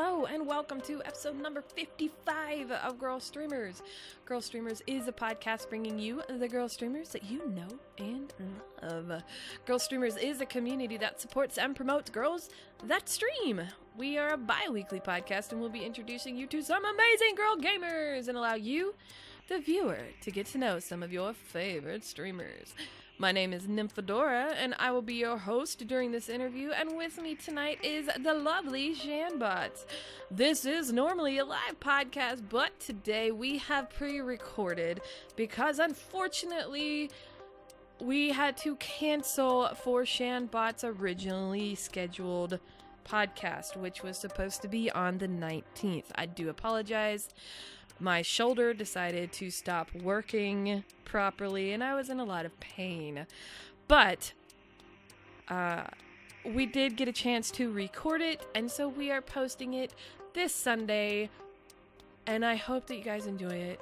Hello and welcome to episode number 55 of Girlstreamers. Girlstreamers is a podcast bringing you the girl streamers that you know and love. Girlstreamers is a community that supports and promotes girls that stream. We are a bi-weekly podcast and we'll be introducing you to some amazing girl gamers and allow you, the viewer, to get to know some of your favorite streamers. My name is Nymphadora, and I will be your host during this interview, and with me tonight is the lovely Shanbot. This is normally a live podcast, but today we have pre-recorded because unfortunately we had to cancel for Shanbot's originally scheduled podcast, which was supposed to be on the 19th. I do apologize. My shoulder decided to stop working properly, and I was in a lot of pain. But we did get a chance to record it, and so we are posting it this Sunday, and I hope that you guys enjoy it.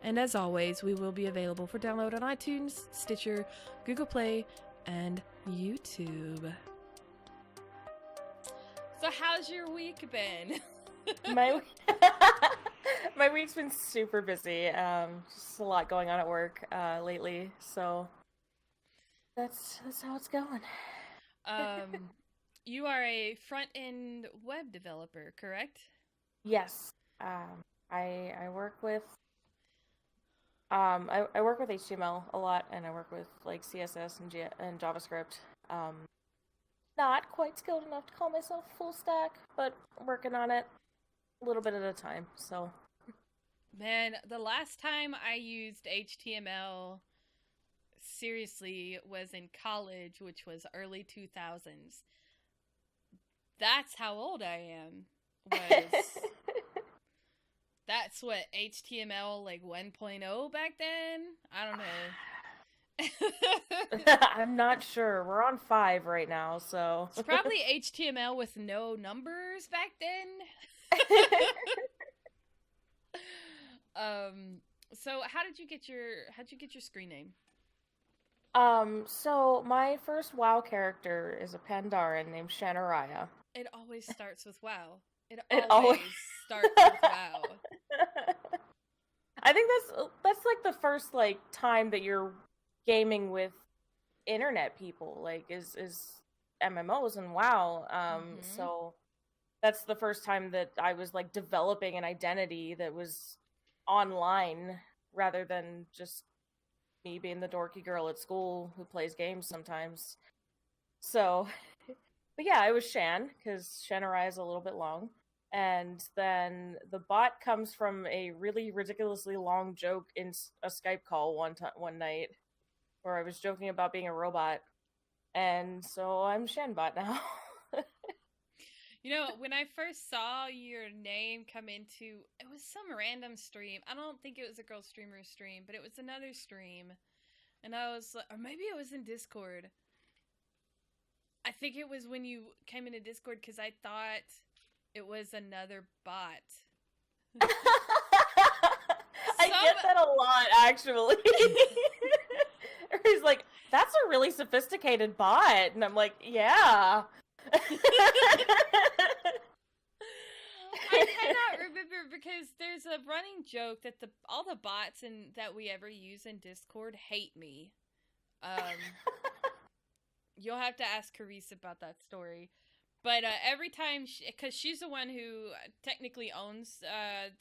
And as always, we will be available for download on iTunes, Stitcher, Google Play, and YouTube. So how's your week been? My week's been super busy. Just a lot going on at work lately, so that's how it's going. You are a front-end web developer, correct? Yes. I work with I work with HTML a lot, and I work with like CSS and JavaScript. Not quite skilled enough to call myself full stack, but working on it a little bit at a time. So. Man, the last time I used HTML seriously was in college, which was early 2000s. That's how old I am. That's what HTML like 1.0 back then? I don't know. I'm not sure. We're on 5 right now, so. It's probably HTML with no numbers back then. So how'd you get your screen name? So my first WoW character is a Pandaren named Shanaraya. It always starts with WoW. It always starts with WoW. I think that's like the first like time that you're gaming with internet people, like is MMOs and WoW. So that's the first time that I was like developing an identity that was online rather than just me being the dorky girl at school who plays games sometimes. So, but yeah, I was Shan because Shanaraya is a little bit long. And then the bot comes from a really ridiculously long joke in a Skype call one night where I was joking about being a robot. And so I'm Shanbot now. You know, when I first saw your name come into, it was some random stream. I don't think it was a Girlstreamer stream, but it was another stream. And I was like, or maybe it was in Discord. I think it was when you came into Discord because I thought it was another bot. I get that a lot, actually. He's like, that's a really sophisticated bot. And I'm like, yeah. I cannot remember because there's a running joke that all the bots that we ever use in Discord hate me. You'll have to ask Carice about that story. But every time, because she's the one who technically owns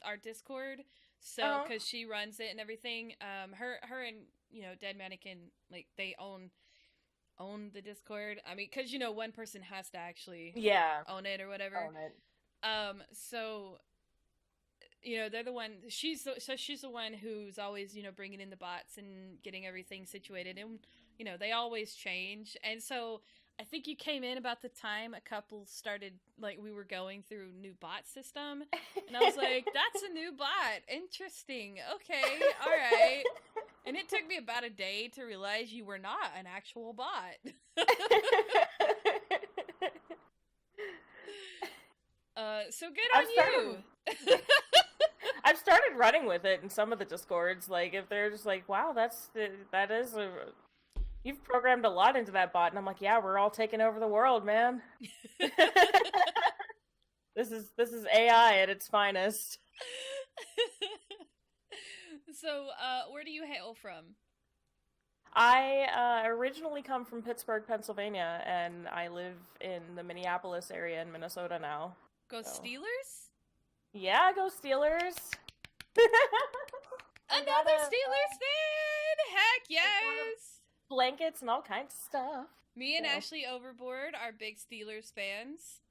our Discord, so because she runs it and everything, her and Dead Mannequin, like they own the Discord. I mean, because one person has to actually own it or whatever. Own it. So they're the one. She's the one who's always bringing in the bots and getting everything situated, and they always change. And so I think you came in about the time a couple started, like we were going through new bot system, and I was like, that's a new bot. Interesting. Okay, all right. And it took me about a day to realize you were not an actual bot. So good on you. I've started running with it in some of the Discords. Like, if they're just like, wow, you've programmed a lot into that bot. And I'm like, yeah, we're all taking over the world, man. This is AI at its finest. So, where do you hail from? I originally come from Pittsburgh, Pennsylvania, and I live in the Minneapolis area in Minnesota now. Go So. Steelers? Yeah, go Steelers. Another Steelers fan! Heck yes! Blankets and all kinds of stuff. Me and Ashley Overboard are big Steelers fans.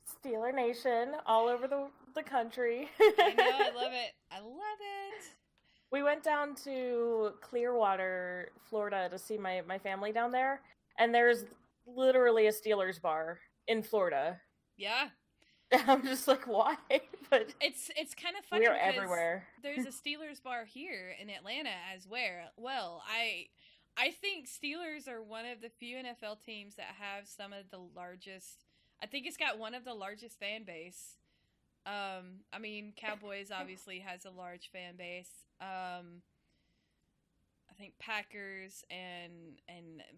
Steeler Nation all over the country. I know, I love it. I love it. We went down to Clearwater, Florida to see my family down there, and there's literally a Steelers bar in Florida. Yeah. I'm just like, why? But it's kind of funny we're because everywhere. There's a Steelers bar here in Atlanta as well. I think Steelers are one of the few NFL teams that have some of the largest. I think it's got one of the largest fan base. I mean, Cowboys obviously has a large fan base. I think Packers and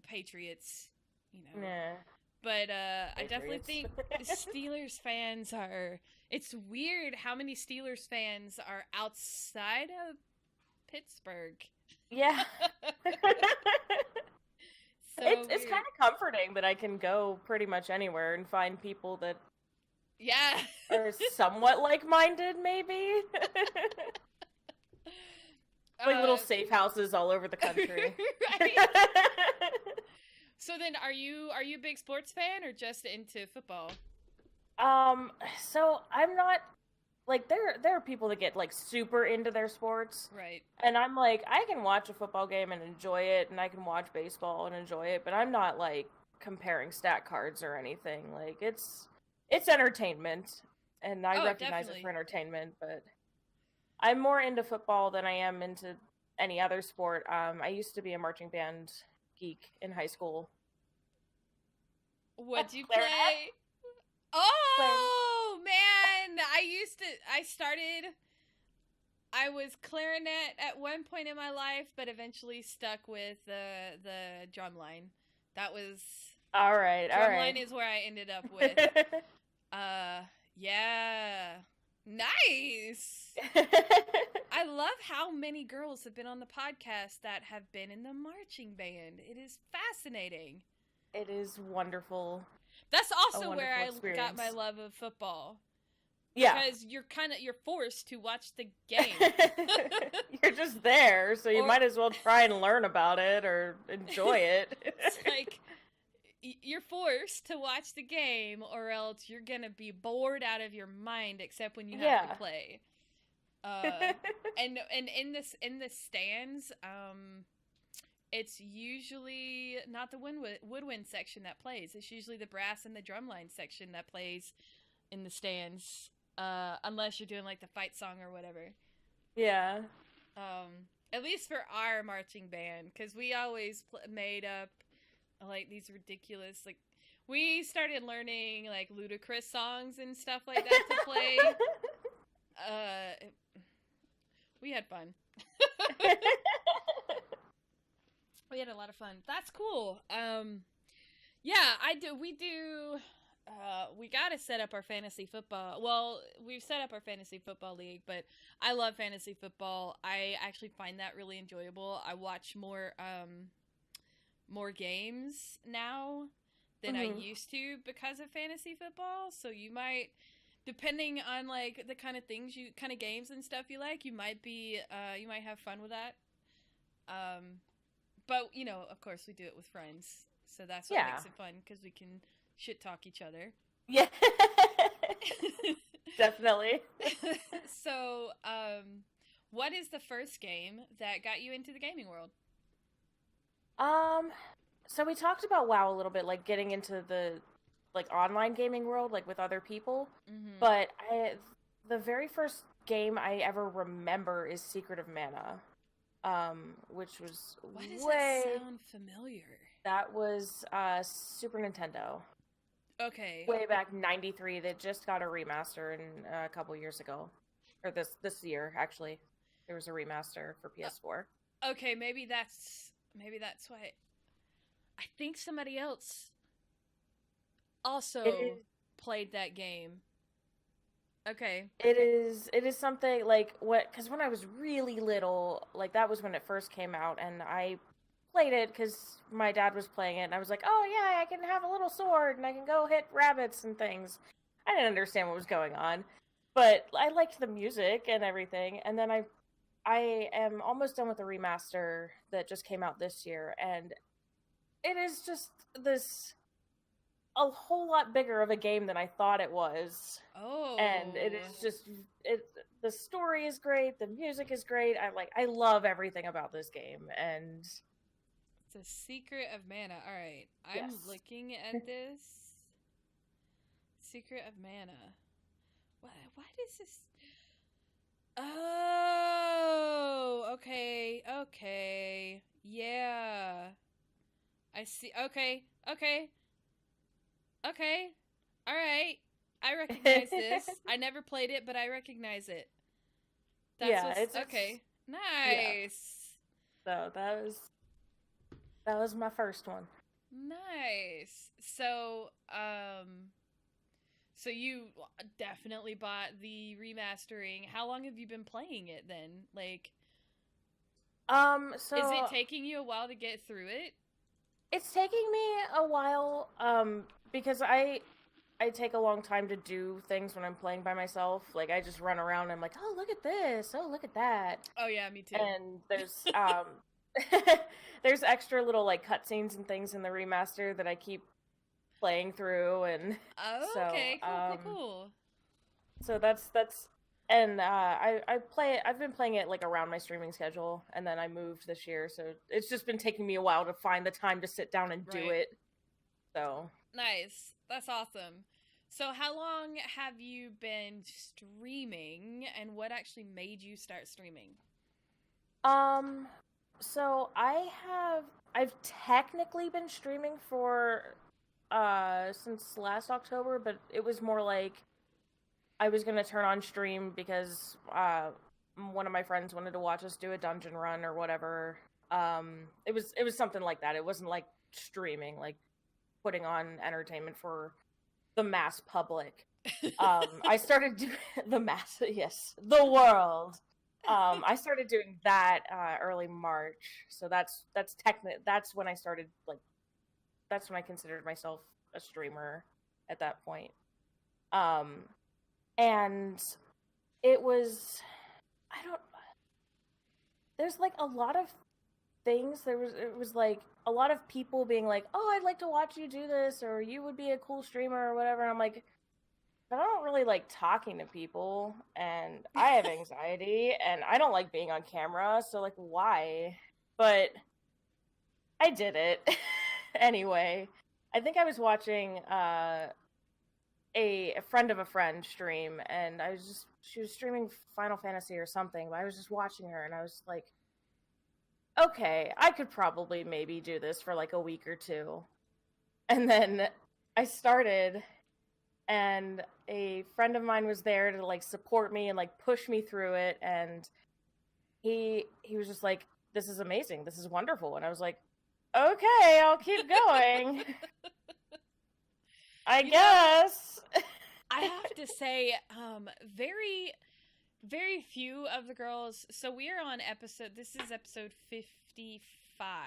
Patriots, you know. Nah. But I definitely think Steelers fans are. It's weird how many Steelers fans are outside of Pittsburgh. Yeah. It's kind of comforting that I can go pretty much anywhere and find people that are somewhat like-minded, maybe. Like little safe houses all over the country. Right. So then, are you a big sports fan or just into football? So I'm not like there are people that get like super into their sports, right? And I'm like, I can watch a football game and enjoy it, and I can watch baseball and enjoy it, but I'm not like comparing stat cards or anything. Like it's entertainment, and I recognize definitely. it for entertainment, but I'm more into football than I am into any other sport. I used to be a marching band geek in high school. What'd you play? Oh man, I was clarinet at one point in my life, but eventually stuck with the drumline. That was drumline is where I ended up with. Yeah. Nice. I love how many girls have been on the podcast that have been in the marching band. It is fascinating. It is wonderful. That's also where I got my love of football. Yeah. Because you're forced to watch the game. You're just there, so you might as well try and learn about it or enjoy it. It's like you're forced to watch the game, or else you're gonna be bored out of your mind. Except when you have to play. And in the stands, it's usually not the woodwind section that plays. It's usually the brass and the drumline section that plays in the stands, unless you're doing like the fight song or whatever. Yeah. At least for our marching band, because we always made up like these ridiculous, like we started learning like ludicrous songs and stuff like that to play. We had fun. We had a lot of fun. That's cool. Yeah, we gotta set up our fantasy football. Well, we've set up our fantasy football league, but I love fantasy football. I actually find that really enjoyable. I watch more games now than I used to because of fantasy football. So you might, depending on like the kind of games and stuff you like, you might have fun with that. But you know, of course, we do it with friends, so that's what makes it fun, because we can shit talk each other. Yeah, definitely. So, what is the first game that got you into the gaming world? So we talked about WoW a little bit, like getting into the like online gaming world, like with other people. Mm-hmm. But the very first game I ever remember is Secret of Mana, which was Why does that sound familiar? That was Super Nintendo. Okay. Way back '93. They just got a remaster a couple years ago, or this year actually. There was a remaster for PS4. Okay, maybe that's why. I think somebody else also played that game. Okay. It is something like what, because when I was really little, like that was when it first came out, and I played it because my dad was playing it, and I was like, oh yeah, I can have a little sword and I can go hit rabbits and things. I didn't understand what was going on, but I liked the music and everything. And then I am almost done with the remaster that just came out this year, and it is just this a whole lot bigger of a game than I thought it was. And it Oh. is just it the story is great, the music is great. I love everything about this game. And It's a Secret of Mana. All right. I'm yes. looking at this. Secret of Mana. What is this? Oh, okay. Okay. Yeah. I see. Okay. Okay. Okay. All right. I recognize this. I never played it, but I recognize it. That's Yeah, what's it's okay. yeah. Nice. So that was my first one. Nice. So you definitely bought the remastering. How long have you been playing it then? Like, is it So taking you a while to get through it? it's taking me a while because I take a long time to do things when I'm playing by myself. Like I just run around and I'm like, "Oh, look at this. Oh, look at that." Oh yeah, me too. And there's there's extra little like cutscenes and things in the remaster that I keep playing through. And Oh, so okay, cool, cool, cool. so that's and I play it. I've been playing it like around my streaming schedule, and then I moved this year, so it's just been taking me a while to find the time to sit down and do Right. it. So Nice. That's awesome. So how long have you been streaming and what actually made you start streaming? um so I've technically been streaming for since last October, but it was more like I was gonna turn on stream because one of my friends wanted to watch us do a dungeon run or whatever. It was something like that. It wasn't like streaming, like putting on entertainment for the mass public. I started doing the mass, yes, the world. I started doing that early March, so that's technically that's when I started like that's when I considered myself a streamer at that point. Um, and it was I don't there's like a lot of things. It was like a lot of people being like, "Oh, I'd like to watch you do this," or "You would be a cool streamer," or whatever. And I'm like, but I don't really like talking to people, and I have anxiety, and I don't like being on camera, so like, why? But I did it anyway. I think I was watching a friend of a friend stream, and she was streaming Final Fantasy or something, but I was just watching her, and I was like, okay, I could probably maybe do this for like a week or two. And then I started, and a friend of mine was there to like support me and like push me through it. And he was just like, "This is amazing. This is wonderful." And I was like, "Okay, I'll keep going." I You know, guess. I have to say, very, very few of the girls. So we are on episode. This is episode 55.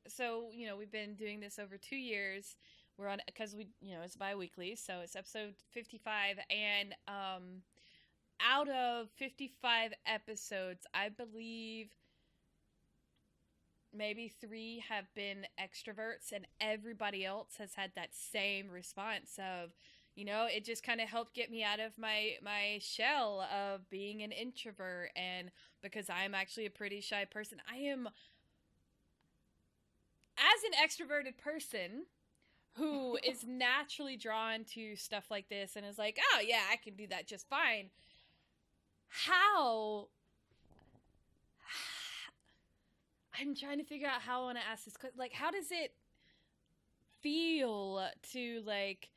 So we've been doing this over 2 years. We're on because it's bi-weekly, so it's episode 55, and out of 55 episodes, I believe maybe 3 have been extroverts, and everybody else has had that same response of, it just kind of helped get me out of my shell of being an introvert. And because I'm actually a pretty shy person, I am, as an extroverted person who is naturally drawn to stuff like this and is like, oh yeah, I can do that just fine. How I'm trying to figure out how I want to ask this. Like, how does it feel to like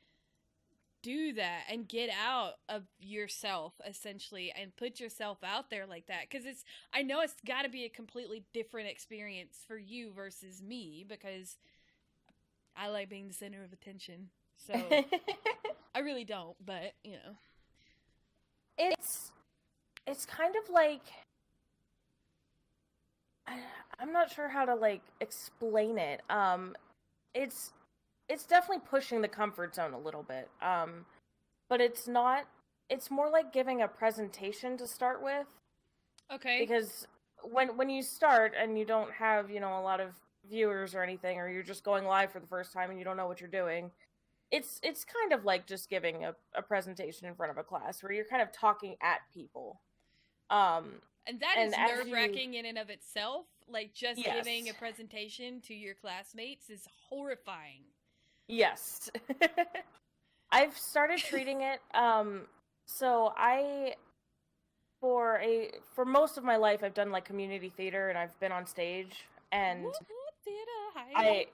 do that and get out of yourself essentially and put yourself out there like that? Because I know it's got to be a completely different experience for you versus me, because I like being the center of attention. So I really don't, but you know. It's kind of like, I'm not sure how to like explain it. It's definitely pushing the comfort zone a little bit. But it's not. It's more like giving a presentation to start with. Okay. Because when you start and you don't have, you know, a lot of viewers or anything, or you're just going live for the first time and you don't know what you're doing, it's kind of like just giving a presentation in front of a class where you're kind of talking at people. And that is nerve-wracking in and of itself. Like, just giving a presentation to your classmates is horrifying. Yes. I've started treating it, so for most of my life, I've done, like, community theater, and I've been on stage, and I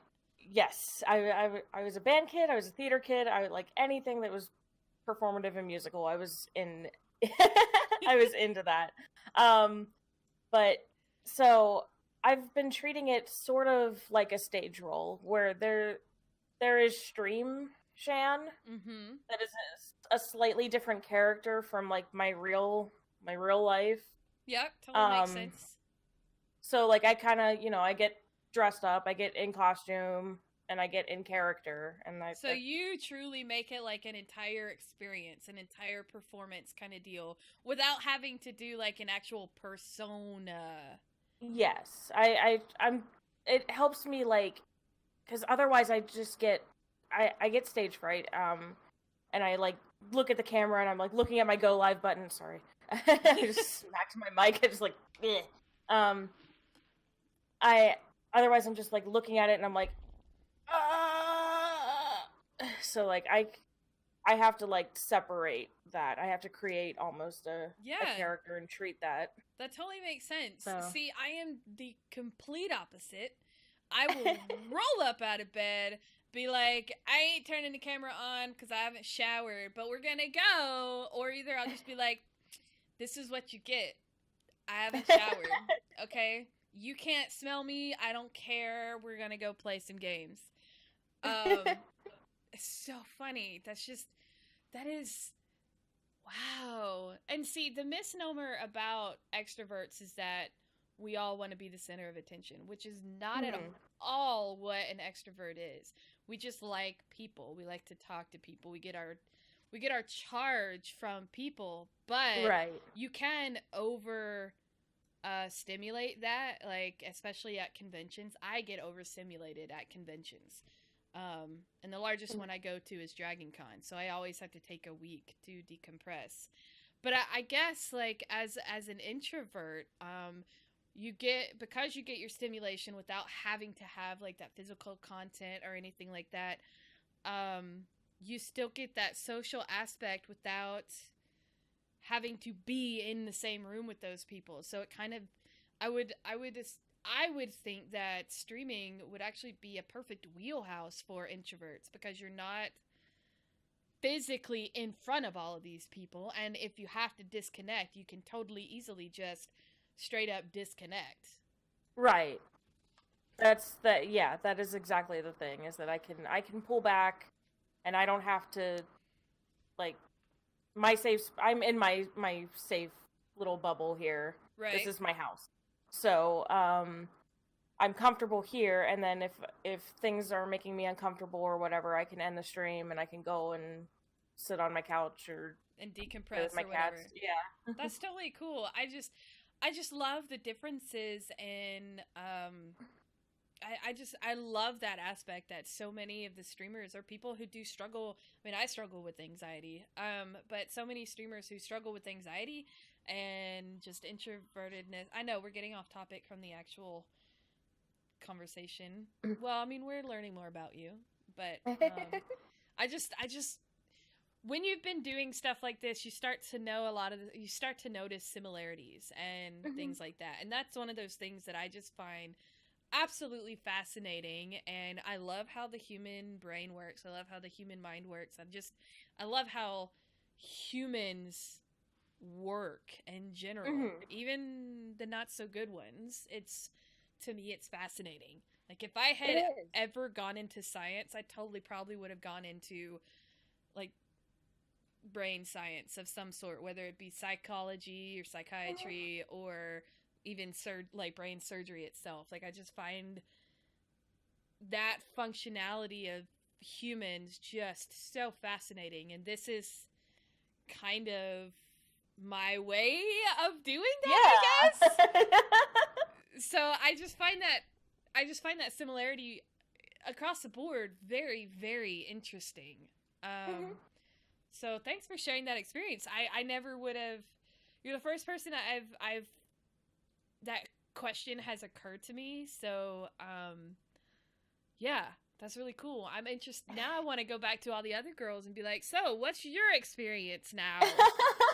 was a band kid, I was a theater kid, I like anything that was performative and musical, I was in, I was into that. But, so, I've been treating it sort of like a stage role, where there is Stream Shan, that is a slightly different character from, like, my real life. Yep, totally makes sense. So, like, I kind of, you know, I get dressed up, I get in costume, and I get in character, and So you truly make it like an entire experience, an entire performance kind of deal, without having to do like an actual persona. Yes, I'm. It helps me, like, because otherwise I just get, I get stage fright. And I like look at the camera and I'm like looking at my go live button. Sorry, I just smacked my mic. I just like, bleh. Otherwise I'm just like looking at it and I'm like, so like I have to like separate that. I have to create almost a character and treat that. That totally makes sense. So. See, I am the complete opposite. I will roll up out of bed, be like, I ain't turning the camera on because I haven't showered, but we're gonna go. Or either I'll just be like, this is what you get. I haven't showered. Okay? You can't smell me. I don't care. We're gonna go play some games. It's so funny. That is, wow. And see, the misnomer about extroverts is that we all want to be the center of attention, which is not at all what an extrovert is. We just like people. We like to talk to people. We get our charge from people, but you can over stimulate that, like especially at conventions. I get overstimulated at conventions. And the largest one I go to is Dragon Con, so I always have to take a week to decompress. But I guess like as an introvert, because you get your stimulation without having to have like that physical content or anything like that, you still get that social aspect without having to be in the same room with those people. So it kind of, I would think that streaming would actually be a perfect wheelhouse for introverts, because you're not physically in front of all of these people, and if you have to disconnect, you can totally easily just straight up disconnect. Right. That is exactly the thing, is that I can pull back, and I don't have to, like, I'm in my safe little bubble here. Right. This is my house. So, I'm comfortable here, and then if things are making me uncomfortable or whatever, I can end the stream and I can go and sit on my couch and decompress with my cats. Yeah. That's totally cool. I just love the differences in I love that aspect, that so many of the streamers are people who do struggle. I mean, I struggle with anxiety. But so many streamers who struggle with anxiety and just introvertedness. I know we're getting off topic from the actual conversation. Well, I mean, we're learning more about you, but I just when you've been doing stuff like this, you start to know you start to notice similarities and things like that. And that's one of those things that I just find absolutely fascinating. And I love how the human brain works. I love how the human mind works. I love how humans work in general, even the not so good ones. To me, it's fascinating. Like, if I had It is. ever gone into science, I totally probably would have gone into, like, brain science of some sort, whether it be psychology or psychiatry or even like brain surgery itself. Like, I just find that functionality of humans just so fascinating, and this is kind of my way of doing that, I guess. So I just find that similarity across the board very, very interesting. So thanks for sharing that experience. I never would have. You're the first person I've that question has occurred to me. So yeah, that's really cool. I'm interested now. I want to go back to all the other girls and be like, so what's your experience now?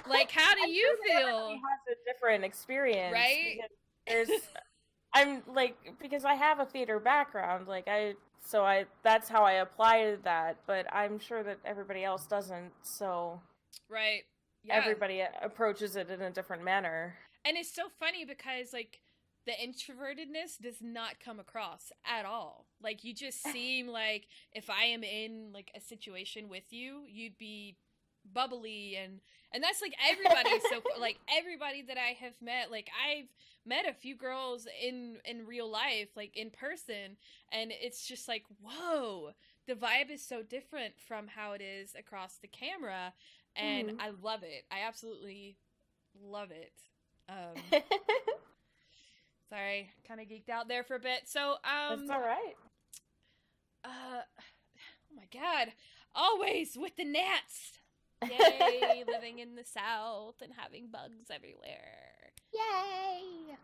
Like, how do you feel? Everybody has a different experience, right? Because I have a theater background, that's how I applied that, but I'm sure that everybody else doesn't, so right. Yeah. Everybody approaches it in a different manner. And it's so funny because, like, the introvertedness does not come across at all. Like, you just seem like if I am in, like, a situation with you, you'd be bubbly, and that's, like, everybody. So, like, everybody that I have met, like, I've met a few girls in real life, like, in person, and it's just like, whoa, the vibe is so different from how it is across the camera, and I love it. I absolutely love it. Sorry, kind of geeked out there for a bit. So, That's all right. Oh my god, always with the gnats. Yay, living in the South and having bugs everywhere. Yay!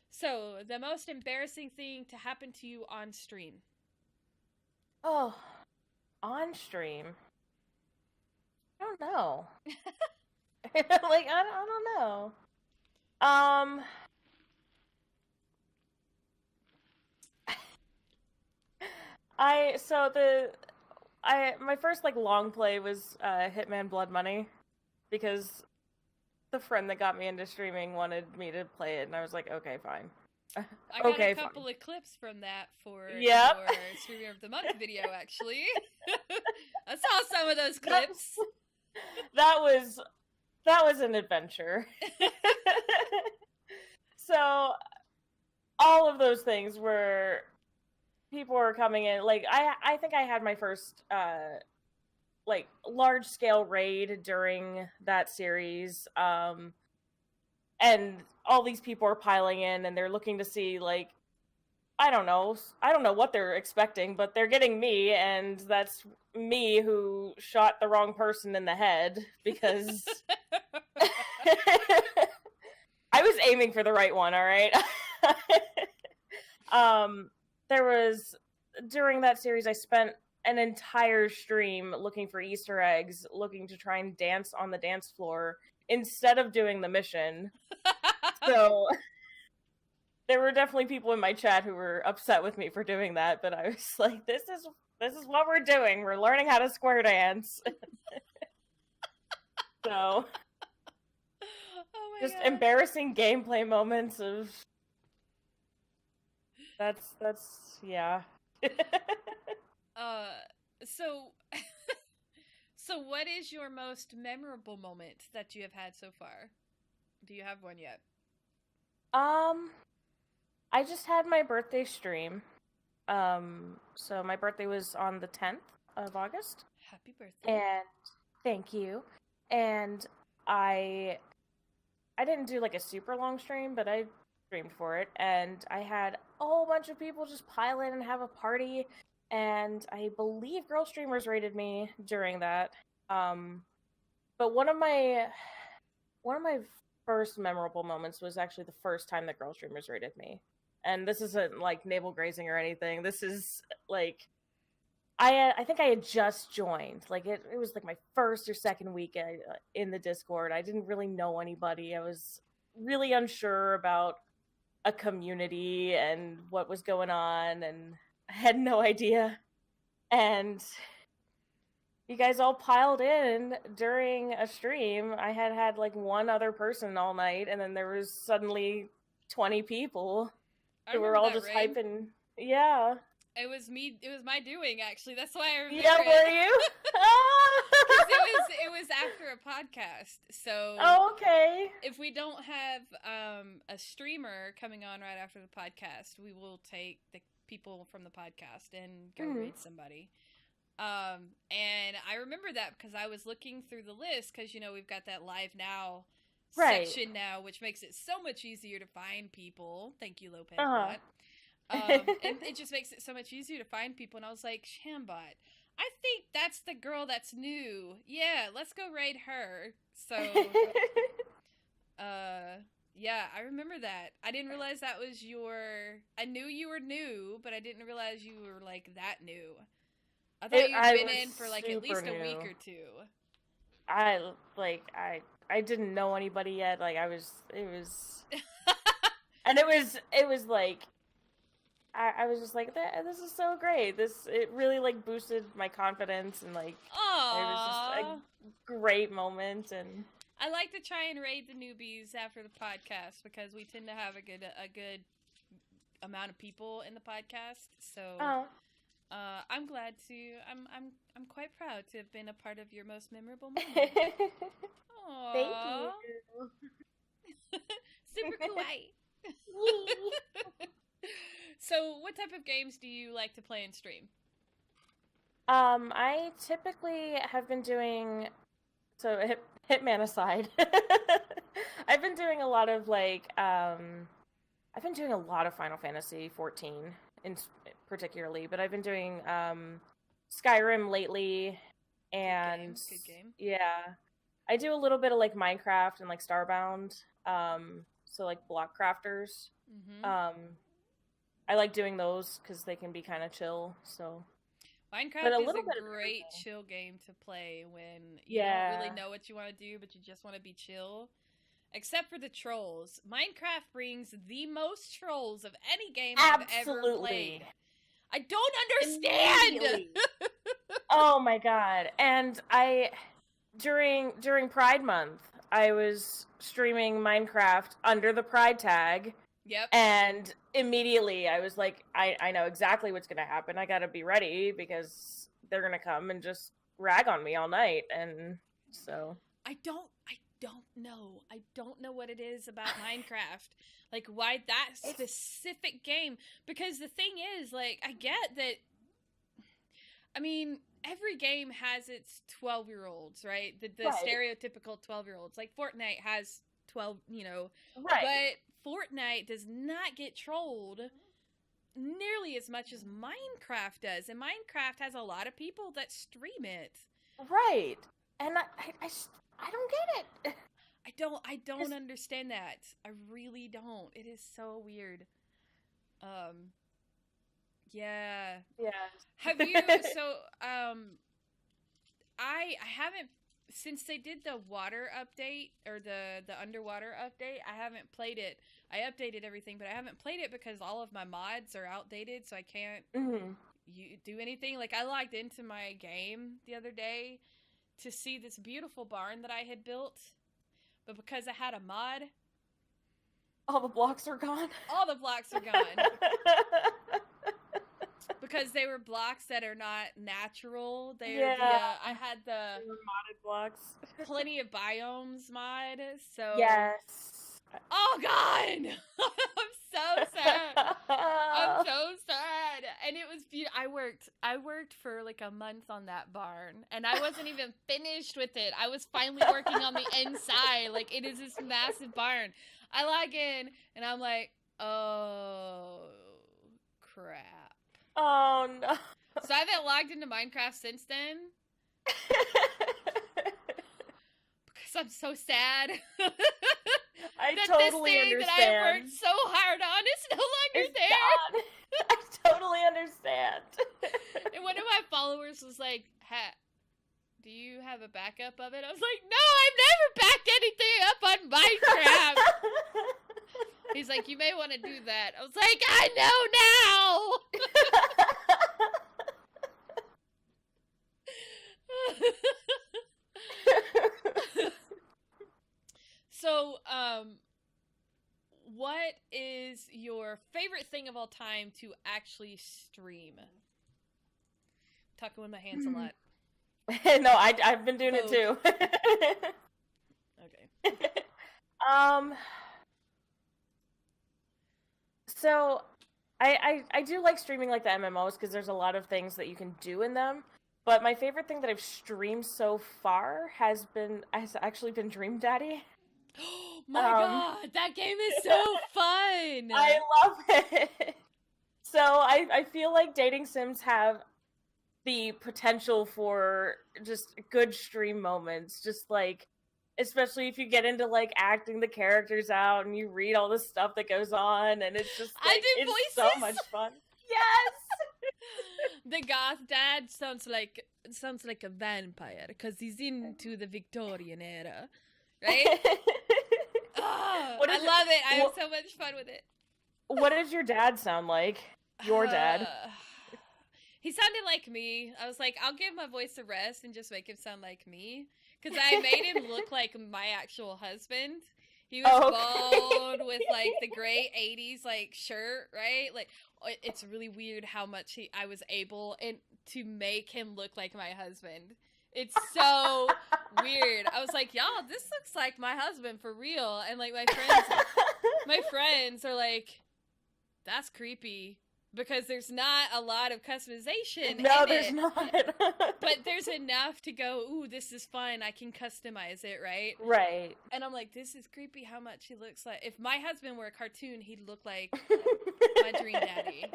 So, the most embarrassing thing to happen to you on stream? Oh, on stream? I don't know. Like, I don't know. My first, like, long play was Hitman Blood Money, because the friend that got me into streaming wanted me to play it, and I was like, okay, fine. I got a couple of clips from that for your Streamer of the Month video, actually. I saw some of those clips. That was an adventure. So, all of those things were... people were coming in, like, I think I had my first like large scale raid during that series, and all these people are piling in, and they're looking to see, like, I don't know what they're expecting, but they're getting me, and that's me who shot the wrong person in the head, because I was aiming for the right one, all right? During that series, I spent an entire stream looking for Easter eggs, looking to try and dance on the dance floor instead of doing the mission. So there were definitely people in my chat who were upset with me for doing that, but I was like, this is what we're doing. We're learning how to square dance. So just embarrassing gameplay moments of that's yeah. So what is your most memorable moment that you have had so far? Do you have one yet? I just had my birthday stream. So my birthday was on the 10th of August. Happy birthday. And thank you. And I didn't do, like, a super long stream, but I streamed for it, and I had a whole bunch of people just pile in and have a party, and I believe Girlstreamers rated me during that. But one of my first memorable moments was actually the first time that Girlstreamers rated me. And this isn't, like, navel grazing or anything. This is, like, I think I had just joined. Like, it was, like, my first or second week in the Discord. I didn't really know anybody. I was really unsure about a community and what was going on, and I had no idea. And you guys all piled in during a stream. I had like one other person all night, and then there was suddenly 20 people. I So we're remember all that, just Ray. hyping. Yeah. It was me. It was my doing, actually. That's why I remember. Yeah, were it. you? Because it was after a podcast. So Oh, okay. if we don't have a streamer coming on right after the podcast, we will take the people from the podcast and go raid somebody. And I remember that because I was looking through the list because, you know, we've got that live now section now, which makes it so much easier to find people. Thank you, Lopez. And it just makes it so much easier to find people. And I was like, Shanbot, I think that's the girl that's new. Yeah, let's go raid her. So, yeah, I remember that. I didn't realize that was I knew you were new, but I didn't realize you were, like, that new. I thought you'd been in for, like, at least a week or two. I didn't know anybody yet. Like, it was, and it was like, I was just like, this is so great. It really, like, boosted my confidence, and, like, Aww. It was just a great moment. And I like to try and raid the newbies after the podcast because we tend to have a good amount of people in the podcast. So I'm glad to. I'm quite proud to have been a part of your most memorable moment. Aww. Thank you. Super kawaii. So, what type of games do you like to play and stream? I typically have been doing, so Hitman aside, I've been doing a lot of, like, I've been doing a lot of Final Fantasy 14 particularly, but I've been doing Skyrim lately, and good game. Yeah, I do a little bit of, like, Minecraft and, like, Starbound, so, like, block crafters. I like doing those because they can be kind of chill. So Minecraft is a great chill game to play when you don't really know what you want to do, but you just want to be chill. Except for the trolls. Minecraft brings the most trolls of any game I've ever played. I don't understand! Oh my god. And during Pride Month, I was streaming Minecraft under the Pride tag. Yep. And immediately I was like, I know exactly what's going to happen. I got to be ready because they're going to come and just rag on me all night. And so I don't know. I don't know what it is about Minecraft. Like, why that specific game? Because the thing is, like, I get that. I mean, every game has its 12-year-olds, right? The stereotypical 12-year-olds. Like, Fortnite has 12, Right. But Fortnite does not get trolled nearly as much as Minecraft does. And Minecraft has a lot of people that stream it. Right. And I don't get it. I don't understand that. I really don't. It is so weird. Yeah. Yeah. Have you I haven't, since they did the water update or the underwater update, I haven't played it. I updated everything, but I haven't played it because all of my mods are outdated, so I can't do anything. Like, I logged into my game the other day to see this beautiful barn that I had built, but because I had a mod, all the blocks are gone. All the blocks are gone. Because they were blocks that are not natural. I had the modded blocks. Plenty of biomes mod. So yes. Oh god, I'm so sad. I'm so sad. And it was beautiful. I worked for like a month on that barn, and I wasn't even finished with it. I was finally working on the inside. Like, it is this massive barn. I log in, and I'm like, oh crap. Oh no. So I haven't logged into Minecraft since then. Because I'm so sad. I that totally this thing understand. that I worked so hard on is no longer there. I totally understand. And one of my followers was like, do you have a backup of it? I was like, no, I've never backed anything up on Minecraft. He's like, you may want to do that. I was like, I know now. So, what is your favorite thing of all time to actually stream? Talking with my hands a lot. No, I've been doing it too. Okay. So I do like streaming like the MMOs because there's a lot of things that you can do in them. But my favorite thing that I've streamed so far has actually been Dream Daddy. Oh my god, that game is so fun! I love it. So I feel like dating sims have the potential for just good stream moments. Just like, especially if you get into like acting the characters out and you read all the stuff that goes on, and it's just like, it's voices. so much fun. Yes. The goth dad sounds like a vampire because he's into the Victorian era, right? Oh, I love it. I have so much fun with it. What does your dad sound like? Your dad? He sounded like me. I was like, I'll give my voice a rest and just make him sound like me. Because I made him look like my actual husband. He was bald with like the gray 80s like shirt, right? Like, it's really weird how much I was able to make him look like my husband. It's so weird. I was like, y'all, this looks like my husband for real. And like my friends are like, that's creepy. Because there's not a lot of customization. No, there's not. But there's enough to go, ooh, this is fun. I can customize it, right? Right. And I'm like, this is creepy how much he looks like. If my husband were a cartoon, he'd look like my dream daddy.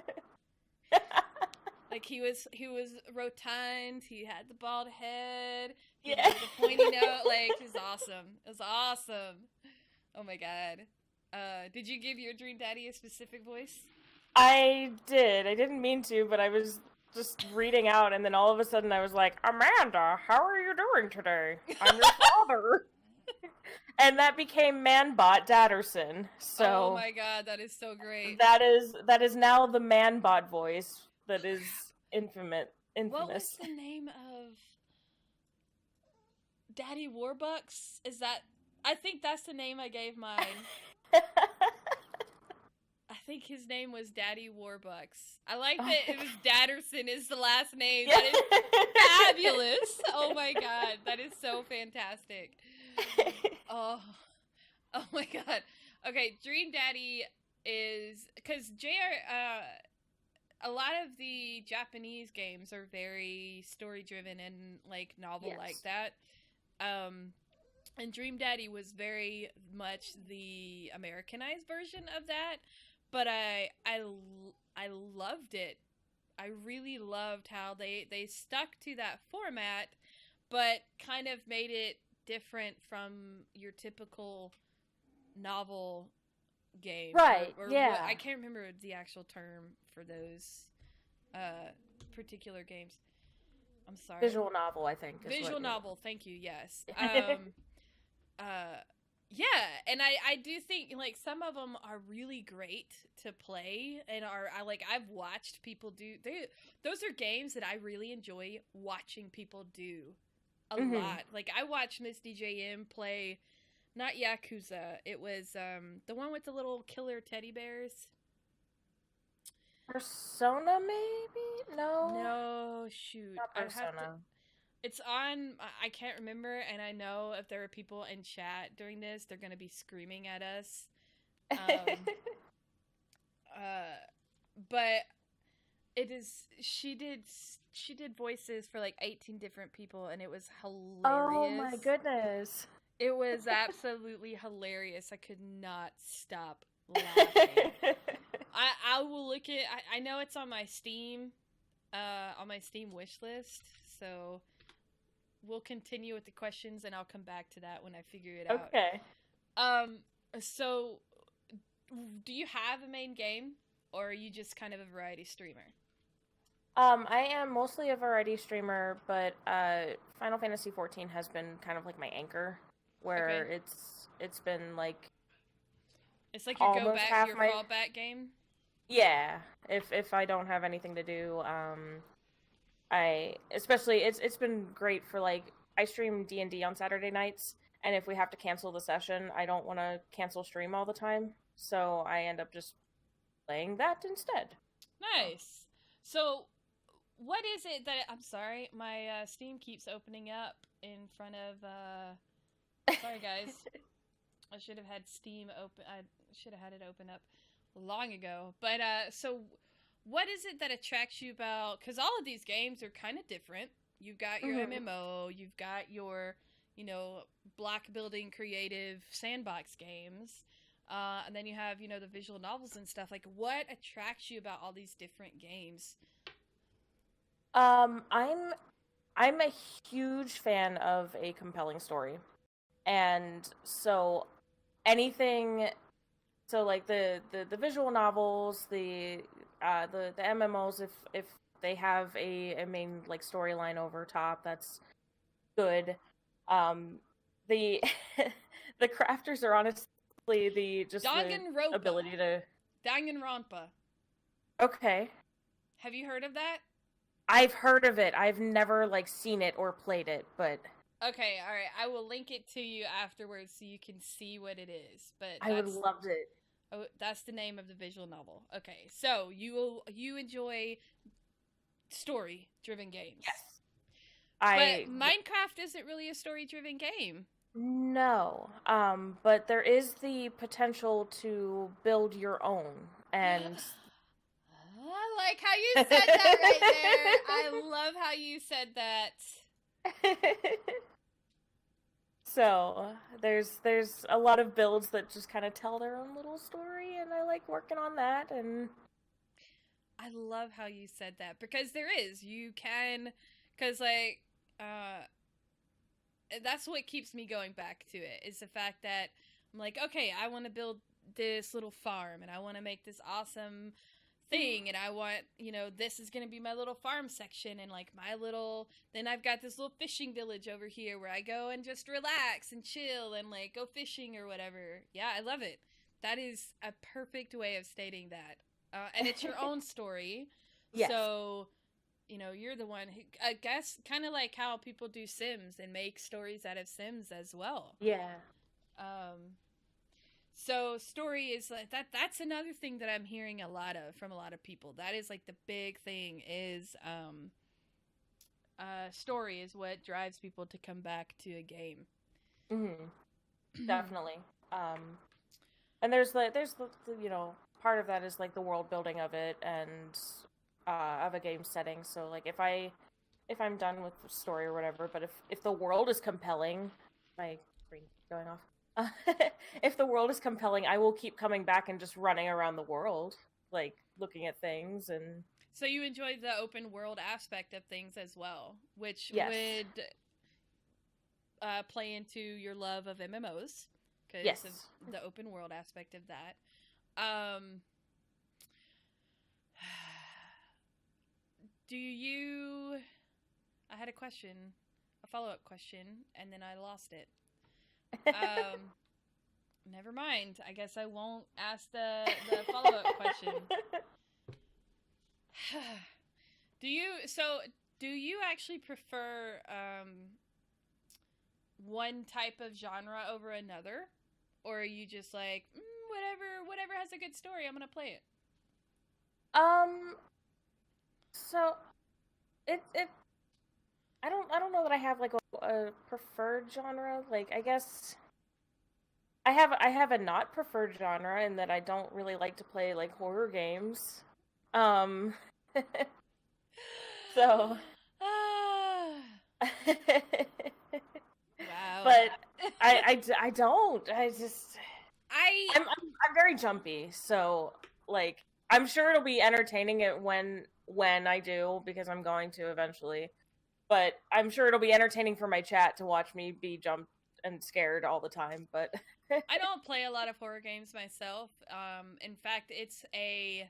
Like he was rotund. He had the bald head. He had the pointy nose. Like, it was awesome. It was awesome. Oh my god. Did you give your dream daddy a specific voice? I did. I didn't mean to, but I was just reading out, and then all of a sudden I was like, Amanda, how are you doing today? I'm your father. And that became Manbot Dadderson. So oh my god, that is so great. That is now the Manbot voice that is infamous. What was the name of Daddy Warbucks? Is that... I think that's the name I gave mine. I think his name was Daddy Warbucks. I like that it was Dadderson is the last name. That is fabulous. Oh my god, that is so fantastic. Oh my god. Okay, Dream Daddy is... Because a lot of the Japanese games are very story-driven and, like, novel-like that. And Dream Daddy was very much the Americanized version of that. But I loved it. I really loved how they stuck to that format, but kind of made it different from your typical novel game. Right, I can't remember the actual term for those particular games. I'm sorry. Visual novel, I think. Visual novel, thank you, yes. Yeah, and I do think, like, some of them are really great to play, and I've watched people do... Those are games that I really enjoy watching people do a lot. Like, I watched Miss DJM play, not Yakuza, it was the one with the little killer teddy bears. Persona, maybe? No, shoot. Not Persona. It's on, I can't remember, and I know if there are people in chat during this, they're going to be screaming at us. But it is, she did voices for like 18 different people, and it was hilarious. Oh my goodness. It was absolutely hilarious. I could not stop laughing. I will look at, I know it's on my Steam wish list, so... We'll continue with the questions, and I'll come back to that when I figure it out. Okay. So, do you have a main game, or are you just kind of a variety streamer? I am mostly a variety streamer, but Final Fantasy XIV has been kind of like my anchor, where it's been like... It's like your fallback game? Yeah. If I don't have anything to do, it's been great for, like, I stream D&D on Saturday nights, and if we have to cancel the session, I don't want to cancel stream all the time. so I end up just playing that instead. Nice. So, what is it that I'm sorry, my Steam keeps opening up in front of. Sorry, guys. I should have had Steam open. I should have had it open up long ago. But so, what is it that attracts you about? Because all of these games are kind of different. You've got your MMO. You've got your, block building creative sandbox games. And then you have, the visual novels and stuff. Like, what attracts you about all these different games? I'm a huge fan of a compelling story. And so anything, so like the visual novels, the MMOs, if they have a main like storyline over top, that's good. The the crafters are honestly the ability to Danganronpa. Okay. Have you heard of that? I've heard of it. I've never like seen it or played it, but okay, all right. I will link it to you afterwards so you can see what it is. But I would love it. Oh, that's the name of the visual novel. Okay, so you enjoy story-driven games. Yes. But Minecraft isn't really a story-driven game. No, but there is the potential to build your own, and I like how you said that right there. I love how you said that. So there's a lot of builds that just kind of tell their own little story, and I like working on that. And I love how you said that because you can, because like that's what keeps me going back to it is the fact that I'm like, okay, I want to build this little farm and I want to make this awesome thing and I want, this is going to be my little farm section and like then I've got this little fishing village over here where I go and just relax and chill and like go fishing or whatever. Yeah, I love it. That is a perfect way of stating that. And it's your own story. Yes. So, you're the one who, I guess, kind of like how people do Sims and make stories out of Sims as well. Yeah. So story is like that's another thing that I'm hearing a lot of from a lot of people. That is like the big thing is story is what drives people to come back to a game. Definitely. And there's the part of that is like the world building of it and of a game setting. So like if I'm done with the story or whatever, but if the world is compelling, my screen going off. If the world is compelling, I will keep coming back and just running around the world, like looking at things. And so you enjoy the open world aspect of things as well, which would play into your love of MMOs because of the open world aspect of that. I had a question, a follow-up question, and then I lost it. Never mind. I guess I won't ask the follow-up question. Do you actually prefer one type of genre over another? Or are you just like, whatever has a good story, I'm gonna play it? So I don't know that I have like a preferred genre. Like I guess I have a not preferred genre in that I don't really like to play like horror games. So wow. But I don't. I'm very jumpy. So like I'm sure it'll be entertaining it when I do because I'm going to eventually. But I'm sure it'll be entertaining for my chat to watch me be jumped and scared all the time. But I don't play a lot of horror games myself. In fact, it's a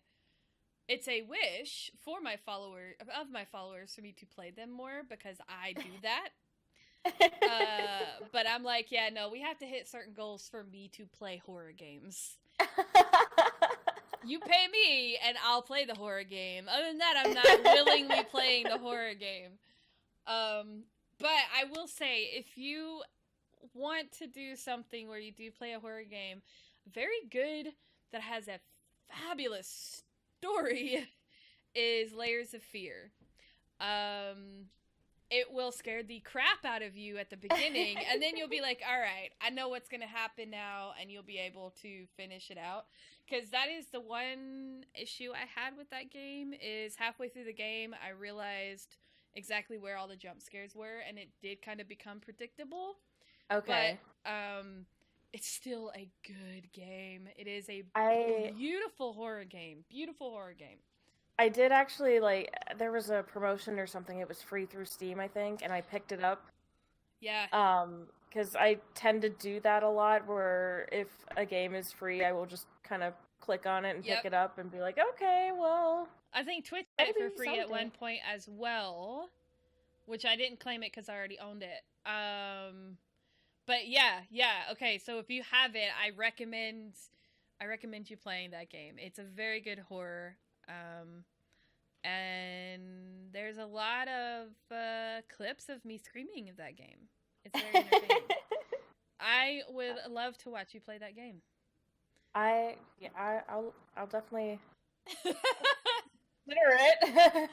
wish for my followers for me to play them more because I do that. But I'm like, yeah, no, we have to hit certain goals for me to play horror games. You pay me and I'll play the horror game. Other than that, I'm not willingly playing the horror game. But I will say, if you want to do something where you do play a horror game, very good that has a fabulous story is Layers of Fear. It will scare the crap out of you at the beginning, and then you'll be like, all right, I know what's going to happen now, and you'll be able to finish it out. Because that is the one issue I had with that game, is halfway through the game, I realized exactly where all the jump scares were, and it did kind of become predictable. Okay. But, it's still a good game. It is a beautiful horror game. Beautiful horror game. I did actually, like, there was a promotion or something. It was free through Steam, I think, and I picked it up. Yeah. Because I tend to do that a lot, where if a game is free, I will just kind of click on it and pick it up and be like, okay, well... I think Twitch had it for free at one point as well, which I didn't claim it because I already owned it. But yeah, okay, so if you have it, I recommend you playing that game. It's a very good horror. And there's a lot of clips of me screaming of that game. It's very entertaining. I would love to watch you play that game. I'll definitely consider it.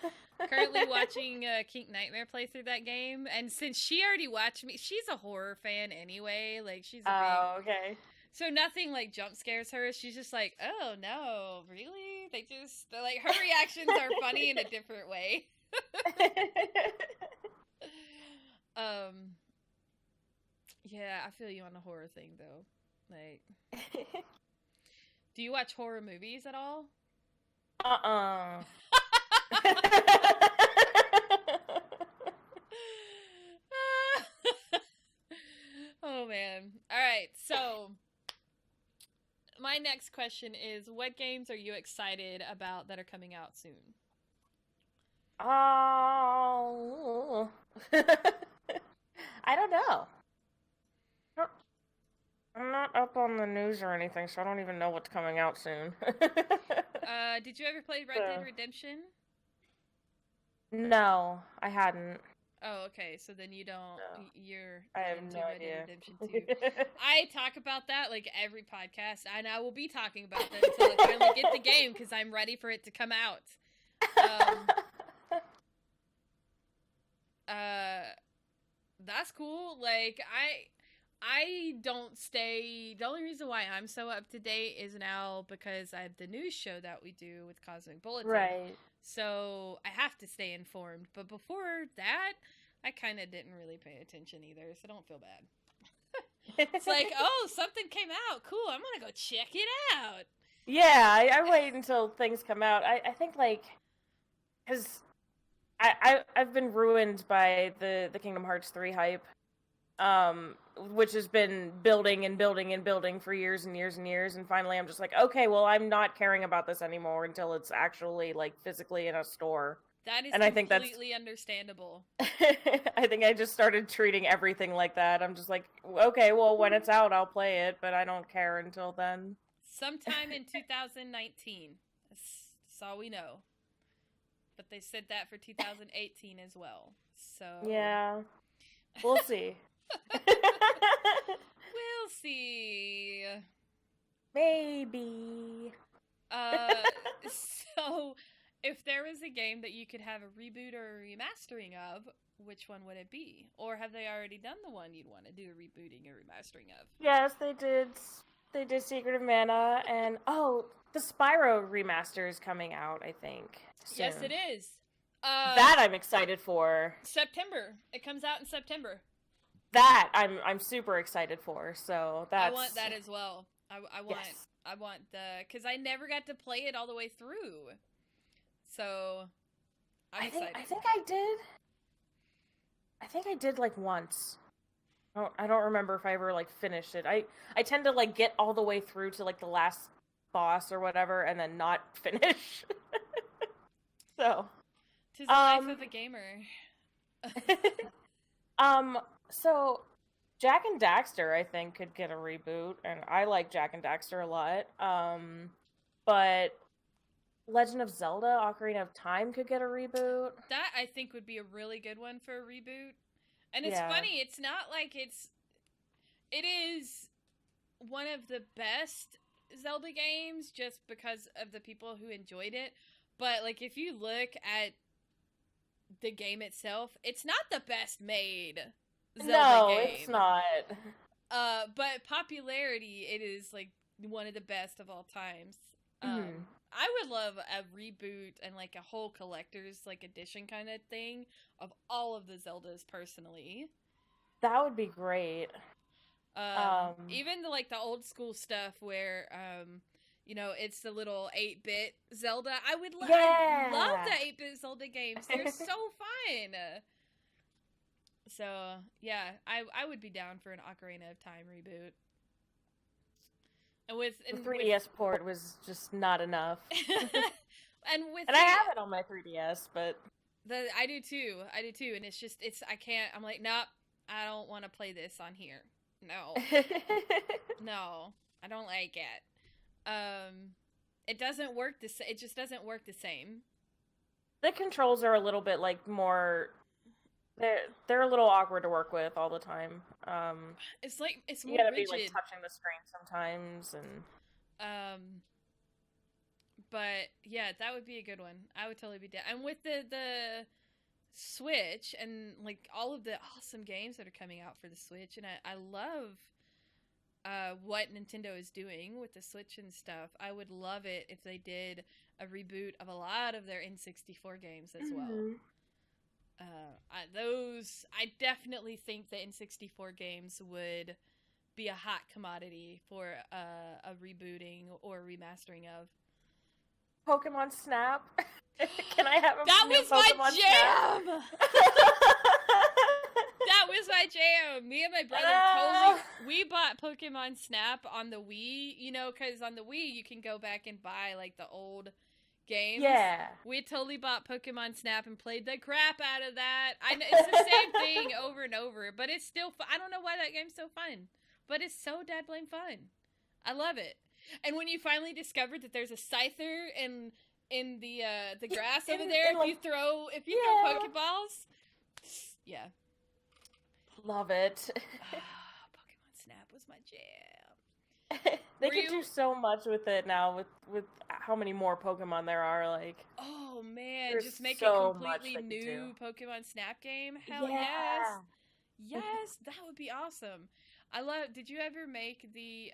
Currently watching Kink Nightmare play through that game, and since she already watched me, she's a horror fan anyway. Like she's a big... okay. So nothing like jump scares her. She's just like, oh no, really? They're like, her reactions are funny in a different way. Yeah, I feel you on the horror thing though. Like, do you watch horror movies at all? Oh man. All right, so my next question is, what games are you excited about that are coming out soon? Oh, I don't know. I'm not up on the news or anything, so I don't even know what's coming out soon. Did you ever play Red Dead Redemption? No, I hadn't. Oh, okay. So then you don't. No. I have into no Red idea. Dead Redemption 2. I talk about that like every podcast, and I will be talking about that until I finally get the game because I'm ready for it to come out. That's cool. Like I don't stay. The only reason why I'm so up to date is now because I have the news show that we do with Cosmic Bulletin. Right. So I have to stay informed. But before that, I kind of didn't really pay attention either, so don't feel bad. It's like, oh, something came out. Cool, I'm going to go check it out. Yeah, I wait until things come out. I think, like, because I've been ruined by the Kingdom Hearts 3 hype, which has been building and building and building for years and years and years, and finally I'm just like, okay, well, I'm not caring about this anymore until it's actually, like, physically in a store. That is and completely understandable. I think I just started treating everything like that. I'm just like, okay, well, when it's out, I'll play it, but I don't care until then. Sometime in 2019. That's all we know. But they said that for 2018 as well. So yeah, we'll see. We'll see. Maybe. So, if there was a game that you could have a reboot or a remastering of, which one would it be? Or have they already done the one you'd want to do a rebooting or remastering of? Yes, they did. They did Secret of Mana, and the Spyro remaster is coming out, I think, soon. Yes, it is. That I'm excited for. September. It comes out in September. That I'm super excited for. So that's. I want that as well. I want because I never got to play it all the way through. So I'm excited. I think I did like once. I don't remember if I ever like finished it. I tend to like get all the way through to like the last boss or whatever and then not finish. So 'tis the life of a gamer. So Jak and Daxter I think could get a reboot, and I like Jak and Daxter a lot. But Legend of Zelda Ocarina of Time could get a reboot. That I think would be a really good one for a reboot. And it's funny, it's not like it is one of the best Zelda games just because of the people who enjoyed it. But, like, if you look at the game itself, it's not the best made Zelda game. It's not. But popularity, it is, like, one of the best of all times. I would love a reboot and, like, a whole collector's, like, edition kind of thing of all of the Zeldas, personally. That would be great. Even the old school stuff where, you know, it's the little 8-bit Zelda. I love the 8-bit Zelda games. They're so fun. So, yeah, I would be down for an Ocarina of Time reboot. And the 3DS port was just not enough. and I have it on my 3DS, but I do too, and I can't. I'm like, nope, I don't want to play this on here. No, no, I don't like it. It doesn't work it just doesn't work the same. The controls are a little bit more. They're a little awkward to work with all the time. It's more you gotta rigid. be touching the screen sometimes, and but yeah, that would be a good one. I would totally be down. And with the Switch and all of the awesome games that are coming out for the Switch, and I love what Nintendo is doing with the Switch and stuff. I would love it if they did a reboot of a lot of their N64 games as well. I definitely think the N64 games would be a hot commodity for a rebooting or remastering of. Pokemon Snap. Can I have a That was my jam. That was my jam. Me and my brother we bought Pokemon Snap on the Wii, you know, because on the Wii you can go back and buy the old games. Yeah. We totally bought Pokemon Snap and played the crap out of that. It's the same thing over and over, but it's still fun. I don't know why that game's so fun, but it's so dead blame fun. I love it. And when you finally discovered that there's a Scyther in the grass over there, if you throw Pokeballs, yeah. Love it. Pokemon Snap was my jam. They can do so much with it now with how many more Pokemon there are, Oh man, there's just make so a completely new Pokemon Snap game? Hell yes. Yes, that would be awesome. Did you ever make the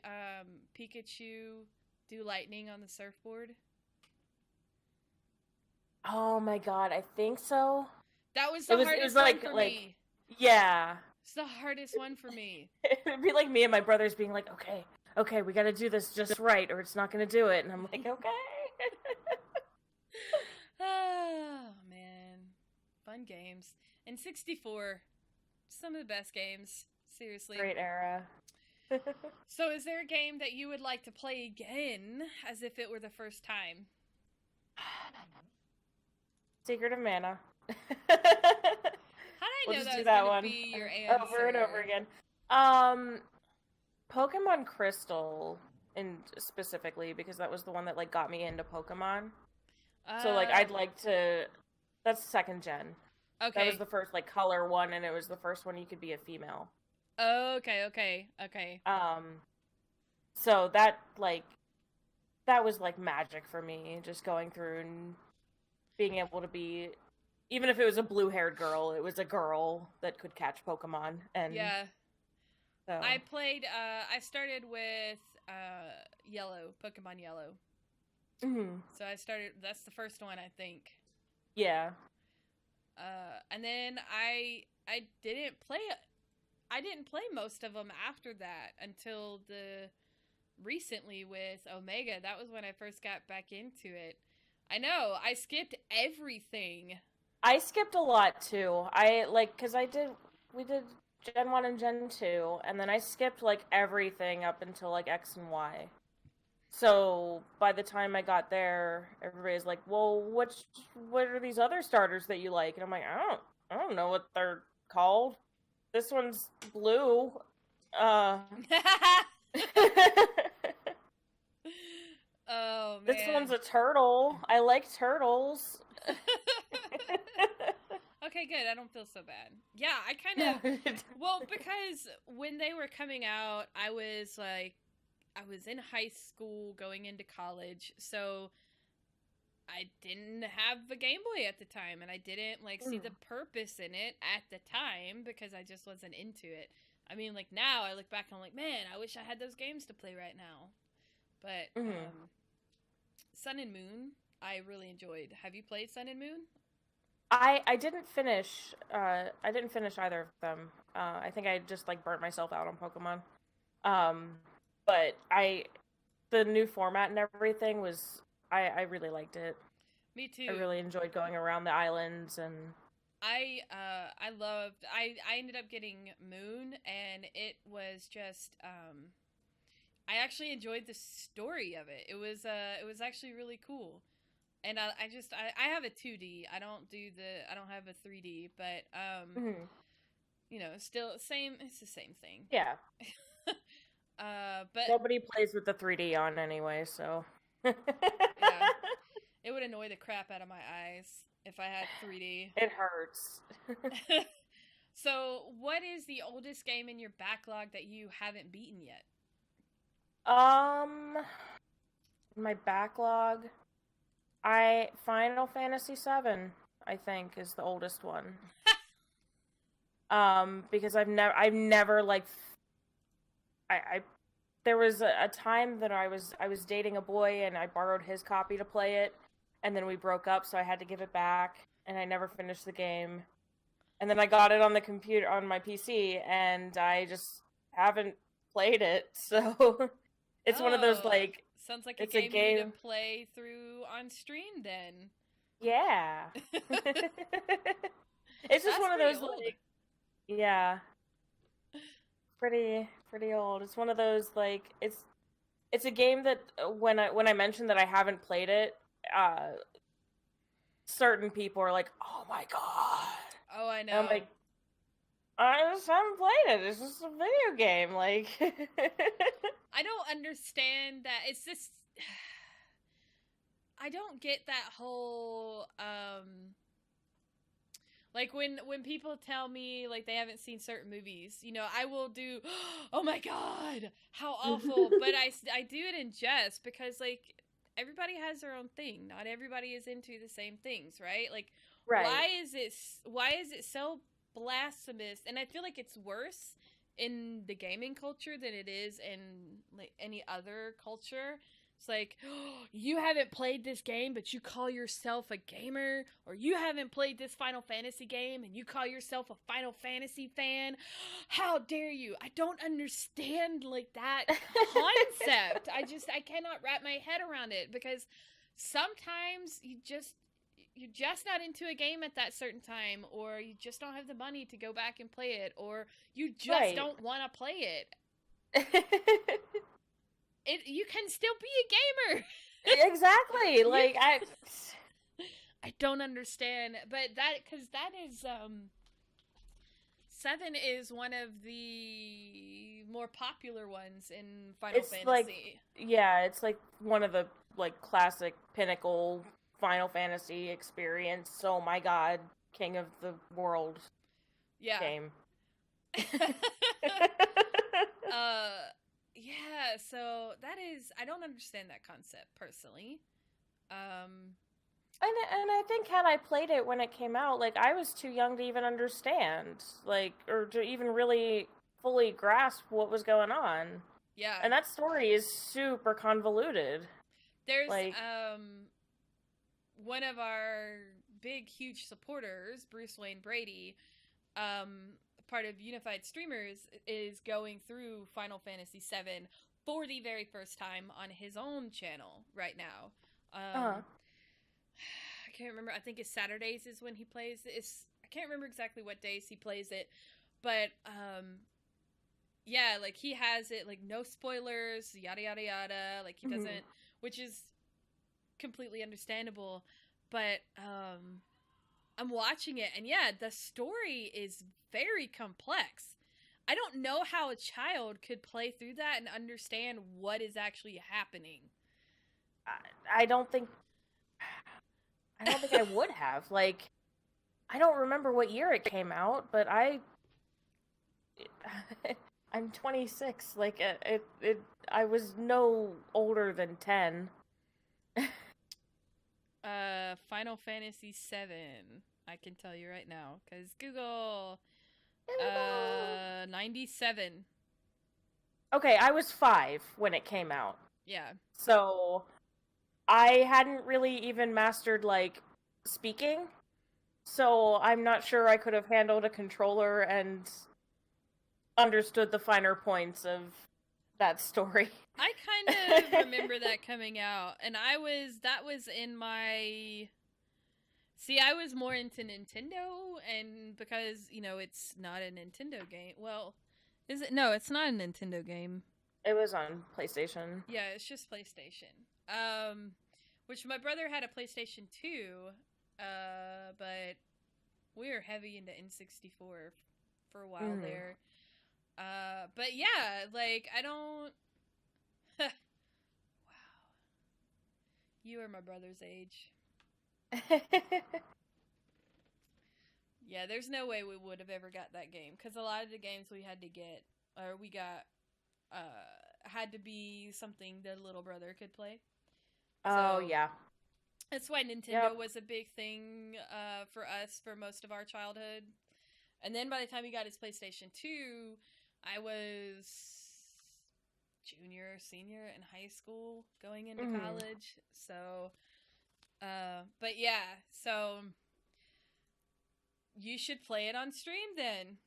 Pikachu do lightning on the surfboard? Oh my god, I think so. That was the hardest one for me. Yeah. It's the hardest one for me. It'd be like me and my brothers being like, okay, we gotta do this just right or it's not gonna do it. And I'm like, okay. Oh, man. Fun games. And 64, some of the best games. Seriously. Great era. So is there a game that you would like to play again as if it were the first time? Secret of Mana. How did I know that was going to be your answer? Over and over again. Pokemon Crystal, specifically, because that was the one that got me into Pokemon. So I'd like to. That's second gen. Okay. That was the first color one, and it was the first one you could be a female. Okay. So that was magic for me, just going through and being able to be, even if it was a blue-haired girl, it was a girl that could catch Pokemon. And yeah. So. I played. I started with Yellow, Pokemon Yellow. Mm-hmm. So I started. That's the first one, I think. Yeah. And then I didn't play. I didn't play most of them after that until recently with Omega. That was when I first got back into it. I know, I skipped everything. I skipped a lot too. We did Gen 1 and Gen 2, and then I skipped everything up until X and Y. So by the time I got there, everybody's like, well, what are these other starters that you like? And I'm like, I don't know what they're called. This one's blue. Oh, man. This one's a turtle. I like turtles. Okay, good. I don't feel so bad. Yeah, I kind of... Well, because when they were coming out, I was I was in high school going into college, so I didn't have a Game Boy at the time, and I didn't like see the purpose in it at the time because I just wasn't into it. I mean, like now I look back and I'm like, man, I wish I had those games to play right now. But Sun and Moon, I really enjoyed. Have you played Sun and Moon? I didn't finish. I didn't finish either of them. I think I just like burnt myself out on Pokemon. But the new format and everything was. I really liked it. Me too. I really enjoyed going around the islands and. I loved. I ended up getting Moon, and it was just. I actually enjoyed the story of it. It was actually really cool. And I have a 2D. I don't have a 3D, but you know, still same. It's the same thing. Yeah. But nobody plays with the 3D on anyway, so. Yeah, it would annoy the crap out of my eyes if I had 3D. It hurts. So, what is the oldest game in your backlog that you haven't beaten yet? My backlog. Final Fantasy VII, I think, is the oldest one. Because I've never like, there was a time that I was dating a boy and I borrowed his copy to play it, and then we broke up, so I had to give it back, and I never finished the game. And then I got it on the computer, on my PC, and I just haven't played it, so it's one of those like. Sounds like a game you need to play through on stream then. Yeah. It's just one of those old. Like, yeah. Pretty old. It's one of those like it's a game that when I mentioned that I haven't played it, certain people are like, "Oh my god." Oh, I know. And I'm like, I just haven't played it. It's just a video game. Like, I don't understand that. It's just, I don't get that whole, like when people tell me like they haven't seen certain movies, you know, I will do, oh my god, how awful. But I do it in jest because like everybody has their own thing. Not everybody is into the same things, right? Like, right. why is it so blasphemous? And I feel like it's worse in the gaming culture than it is in like any other culture. It's like, oh, you haven't played this game but you call yourself a gamer, or you haven't played this Final Fantasy game and you call yourself a Final Fantasy fan. How dare you? I don't understand like that concept. I cannot wrap my head around it, because sometimes you're just not into a game at that certain time, or you just don't have the money to go back and play it, or you just don't want to play it. You can still be a gamer. Exactly. Like I don't understand, but because that is 7 is one of the more popular ones in Final Fantasy. Like, yeah, it's like one of the like classic pinnacle Final Fantasy experience. Oh my god, King of the World game. Yeah, so that is, I don't understand that concept personally. And I think had I played it when it came out, like I was too young to even understand, like, or to even really fully grasp what was going on. Yeah. And that story is super convoluted. There's one of our big, huge supporters, Bruce Wayne Brady, part of Unified Streamers, is going through Final Fantasy VII for the very first time on his own channel right now. I can't remember. I think it's Saturdays is when he plays it. I can't remember exactly what days he plays it, but yeah, like he has it like no spoilers, yada yada yada. Like he doesn't, which is completely understandable. But I'm watching it, and yeah, the story is very complex. I don't know how a child could play through that and understand what is actually happening. I don't think I would have. Like, I don't remember what year it came out, but I I'm 26. Like I was no older than 10. Final Fantasy VII. I can tell you right now, because Google. 97. Okay, I was 5 when it came out. Yeah. So I hadn't really even mastered like speaking. So I'm not sure I could have handled a controller and understood the finer points of that story. I kind of remember that coming out, and that was in my. See, I was more into Nintendo, and because, it's not a Nintendo game. Well, is it? No, it's not a Nintendo game. It was on PlayStation. Yeah, it's just PlayStation. Which my brother had a PlayStation 2, but we were heavy into N64 for a while there. But yeah, like, I don't... Wow. You are my brother's age. Yeah, there's no way we would have ever got that game, because a lot of the games we had to get, or we got, had to be something the little brother could play. Oh, yeah. That's why Nintendo was a big thing for us for most of our childhood. And then by the time he got his PlayStation 2, I was junior, senior in high school, going into college. So, but yeah, so you should play it on stream then.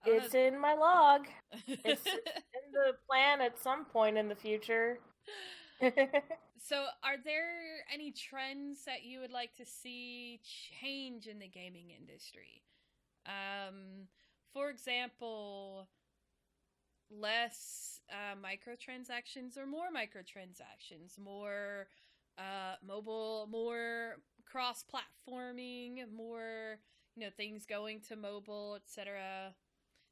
It's in my log. It's in the plan at some point in the future. So, are there any trends that you would like to see change in the gaming industry? For example, less microtransactions or more microtransactions, more mobile, more cross-platforming, more, things going to mobile, etc.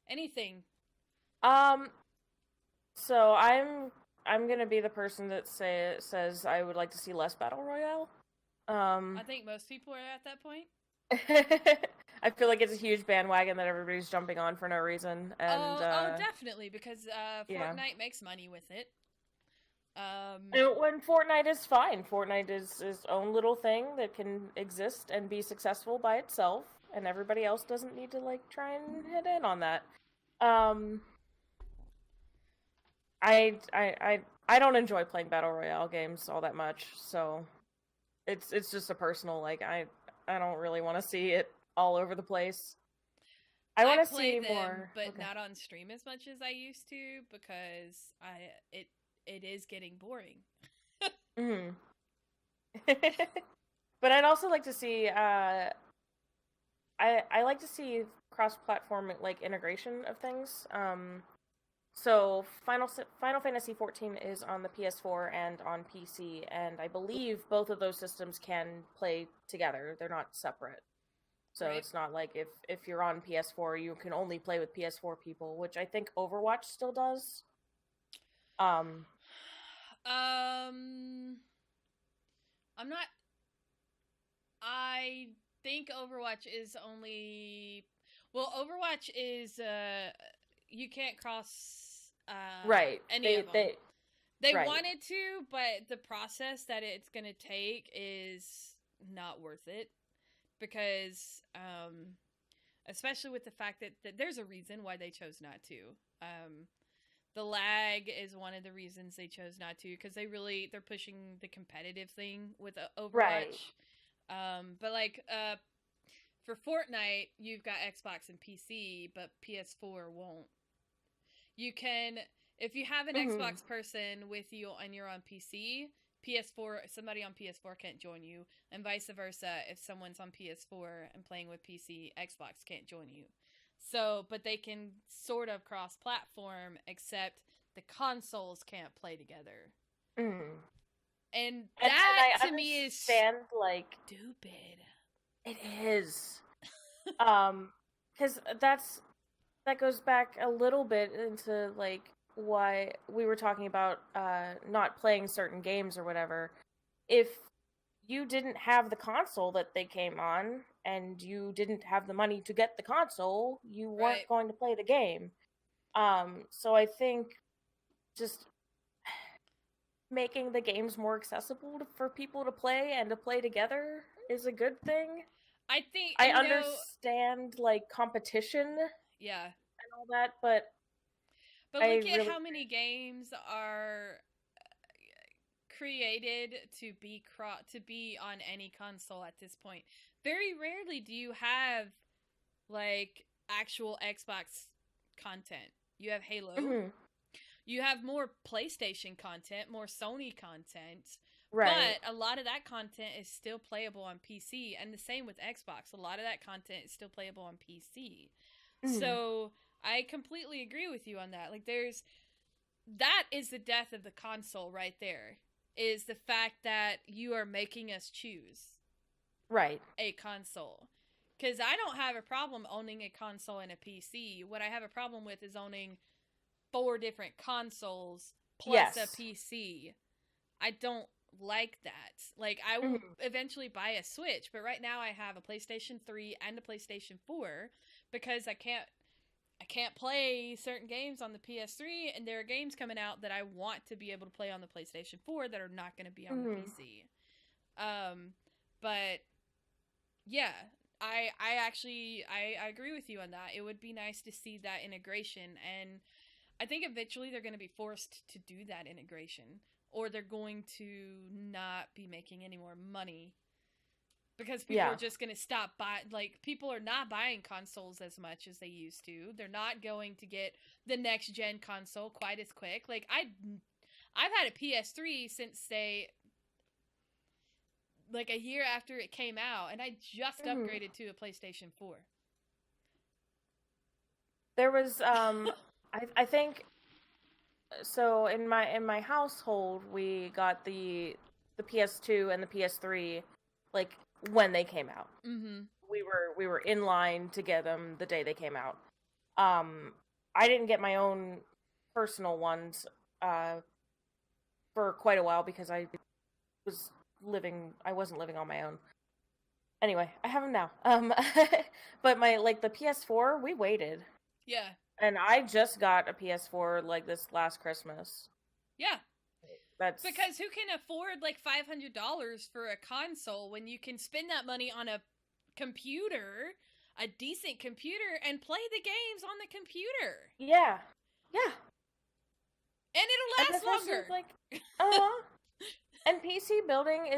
Anything. So I'm gonna be the person that says I would like to see less battle royale. I think most people are at that point. I feel like it's a huge bandwagon that everybody's jumping on for no reason. And definitely, because Fortnite makes money with it. When Fortnite is fine. Fortnite is its own little thing that can exist and be successful by itself, and everybody else doesn't need to like try and hit in on that. I don't enjoy playing battle royale games all that much, so it's just a personal like I don't really want to see it all over the place. I want to see them, more, but not on stream as much as I used to, because it is getting boring. But I'd also like to see I like to see cross-platform like integration of things. So Final Fantasy XIV is on the PS4 and on PC, and I believe both of those systems can play together. They're not separate. So It's not like if you're on PS4, you can only play with PS4 people, which I think Overwatch still does. I'm not. I think Overwatch is only. Well, Overwatch is you can't cross any of them. They wanted to, but the process that it's going to take is not worth it, because especially with the fact that there's a reason why they chose not to. The lag is one of the reasons they chose not to, because they're pushing the competitive thing with Overwatch. But like for Fortnite, you've got Xbox and PC, but PS4 won't. You can, if you have an Xbox person with you and you're on PC, somebody on PS4 can't join you, and vice versa. If someone's on PS4 and playing with PC, Xbox can't join you. So, but they can sort of cross-platform, except the consoles can't play together. And that to me is like stupid. It is. Because that goes back a little bit into like why we were talking about not playing certain games or whatever. If you didn't have the console that they came on, and you didn't have the money to get the console, you weren't going to play the game. So I think just making the games more accessible for people to play and to play together is a good thing. I think I understand like competition yeah, and all that, but look at how many games are created to be on any console at this point. Very rarely do you have like actual Xbox content. You have Halo. Mm-hmm. You have more PlayStation content, more Sony content. Right. But a lot of that content is still playable on PC, and the same with Xbox. A lot of that content is still playable on PC. Mm-hmm. So I completely agree with you on that. Like, that is the death of the console right there, is the fact that you are making us choose a console. Because I don't have a problem owning a console and a PC. What I have a problem with is owning 4 different consoles plus a PC. I don't like that. Like, I will eventually buy a Switch, but right now I have a PlayStation 3 and a PlayStation 4 because I can't play certain games on the PS3, and there are games coming out that I want to be able to play on the PlayStation 4 that are not going to be on the PC. But yeah, I agree with you on that. It would be nice to see that integration, and I think eventually they're going to be forced to do that integration, or they're going to not be making any more money because people are just going to stop buying. Like, people are not buying consoles as much as they used to. They're not going to get the next gen console quite as quick. Like, I've had a PS3 since like a year after it came out, and I just upgraded to a PlayStation 4. There was I think so in my household we got the PS2 and the PS3 like when they came out. Mm-hmm. We were in line to get them the day they came out. I didn't get my own personal ones for quite a while because I wasn't living on my own. Anyway, I have them now. But the PS4, we waited. Yeah. And I just got a PS4 like this last Christmas. Yeah. That's because who can afford like $500 for a console when you can spend that money on a computer, a decent computer, and play the games on the computer? Yeah. Yeah. And it'll last longer. And PC building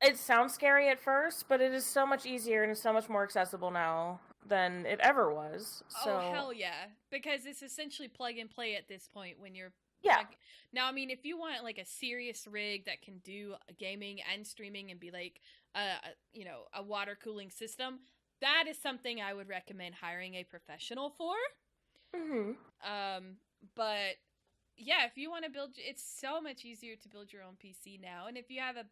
it sounds scary at first, but it is so much easier and so much more accessible now than it ever was. So. Oh, hell yeah. Because it's essentially plug and play at this point when you're... Yeah. Now, I mean, if you want like a serious rig that can do gaming and streaming and be like, a water cooling system, that is something I would recommend hiring a professional for. Mm-hmm. But yeah, if you want to build, it's so much easier to build your own PC now. And if you have a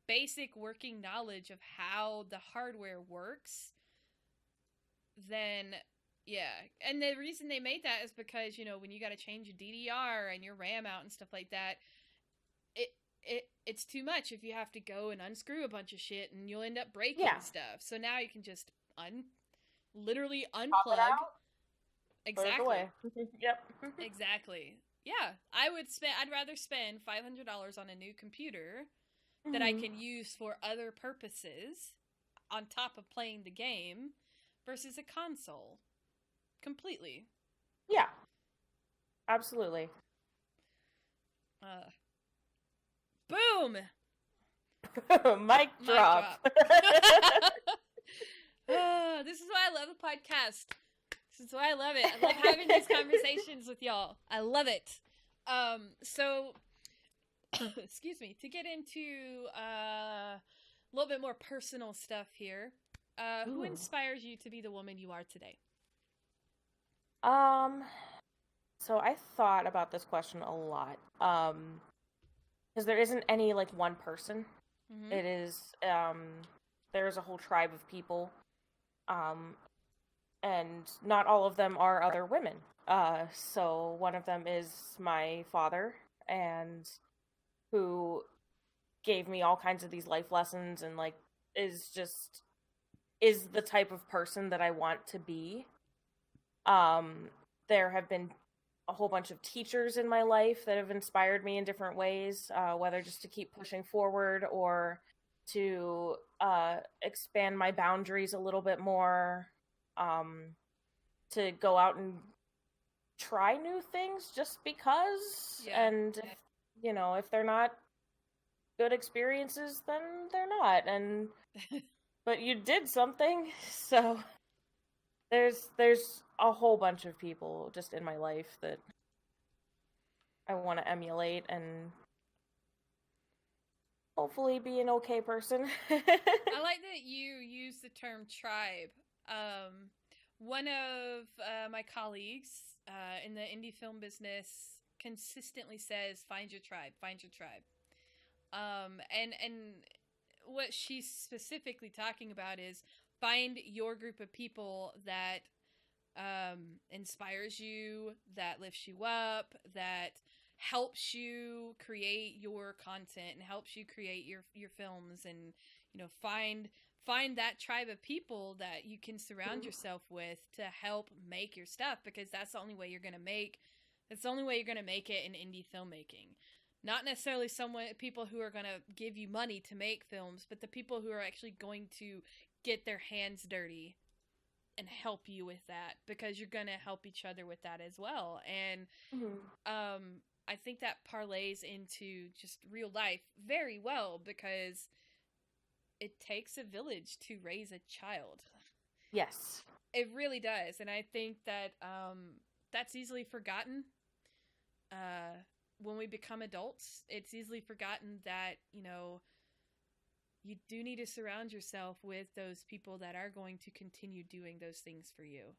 basic working knowledge of how the hardware works, then yeah. And the reason they made that is because, when you got to change your DDR and your RAM out and stuff like that, it's too much if you have to go and unscrew a bunch of shit and you'll end up breaking stuff. So now you can just literally unplug. Exactly. Yep. Exactly. Yeah. I'd rather spend $500 on a new computer that I can use for other purposes on top of playing the game versus a console. Completely. Yeah. Absolutely. Boom! Mic drop. This is why I love the podcast. This is why I love it. I love having these conversations with y'all. I love it. So, excuse me, to get into a little bit more personal stuff here, who inspires you to be the woman you are today? So I thought about this question a lot. Because there isn't any, one person. Mm-hmm. It is, there's a whole tribe of people. And not all of them are other women. So one of them is my father, and who gave me all kinds of these life lessons and, is the type of person that I want to be. there have been a whole bunch of teachers in my life that have inspired me in different ways, whether just to keep pushing forward or to expand my boundaries a little bit more, to go out and try new things just because. Yeah. And if they're not good experiences, then they're not. And but you did something, so there's a whole bunch of people just in my life that I want to emulate and hopefully be an okay person. I like that you use the term tribe. One of my colleagues in the indie film business consistently says, "Find your tribe, find your tribe." And what she's specifically talking about is find your group of people that inspires you, that lifts you up, that helps you create your content and helps you create your films, and find that tribe of people that you can surround yourself with to help make your stuff, because that's the only way you're going to make it in indie filmmaking. Not necessarily people who are going to give you money to make films, but the people who are actually going to get their hands dirty and help you with that, because you're going to help each other with that as well. And I think that parlays into just real life very well, because it takes a village to raise a child. Yes. It really does. And I think that that's easily forgotten. When we become adults, it's easily forgotten that, you do need to surround yourself with those people that are going to continue doing those things for you.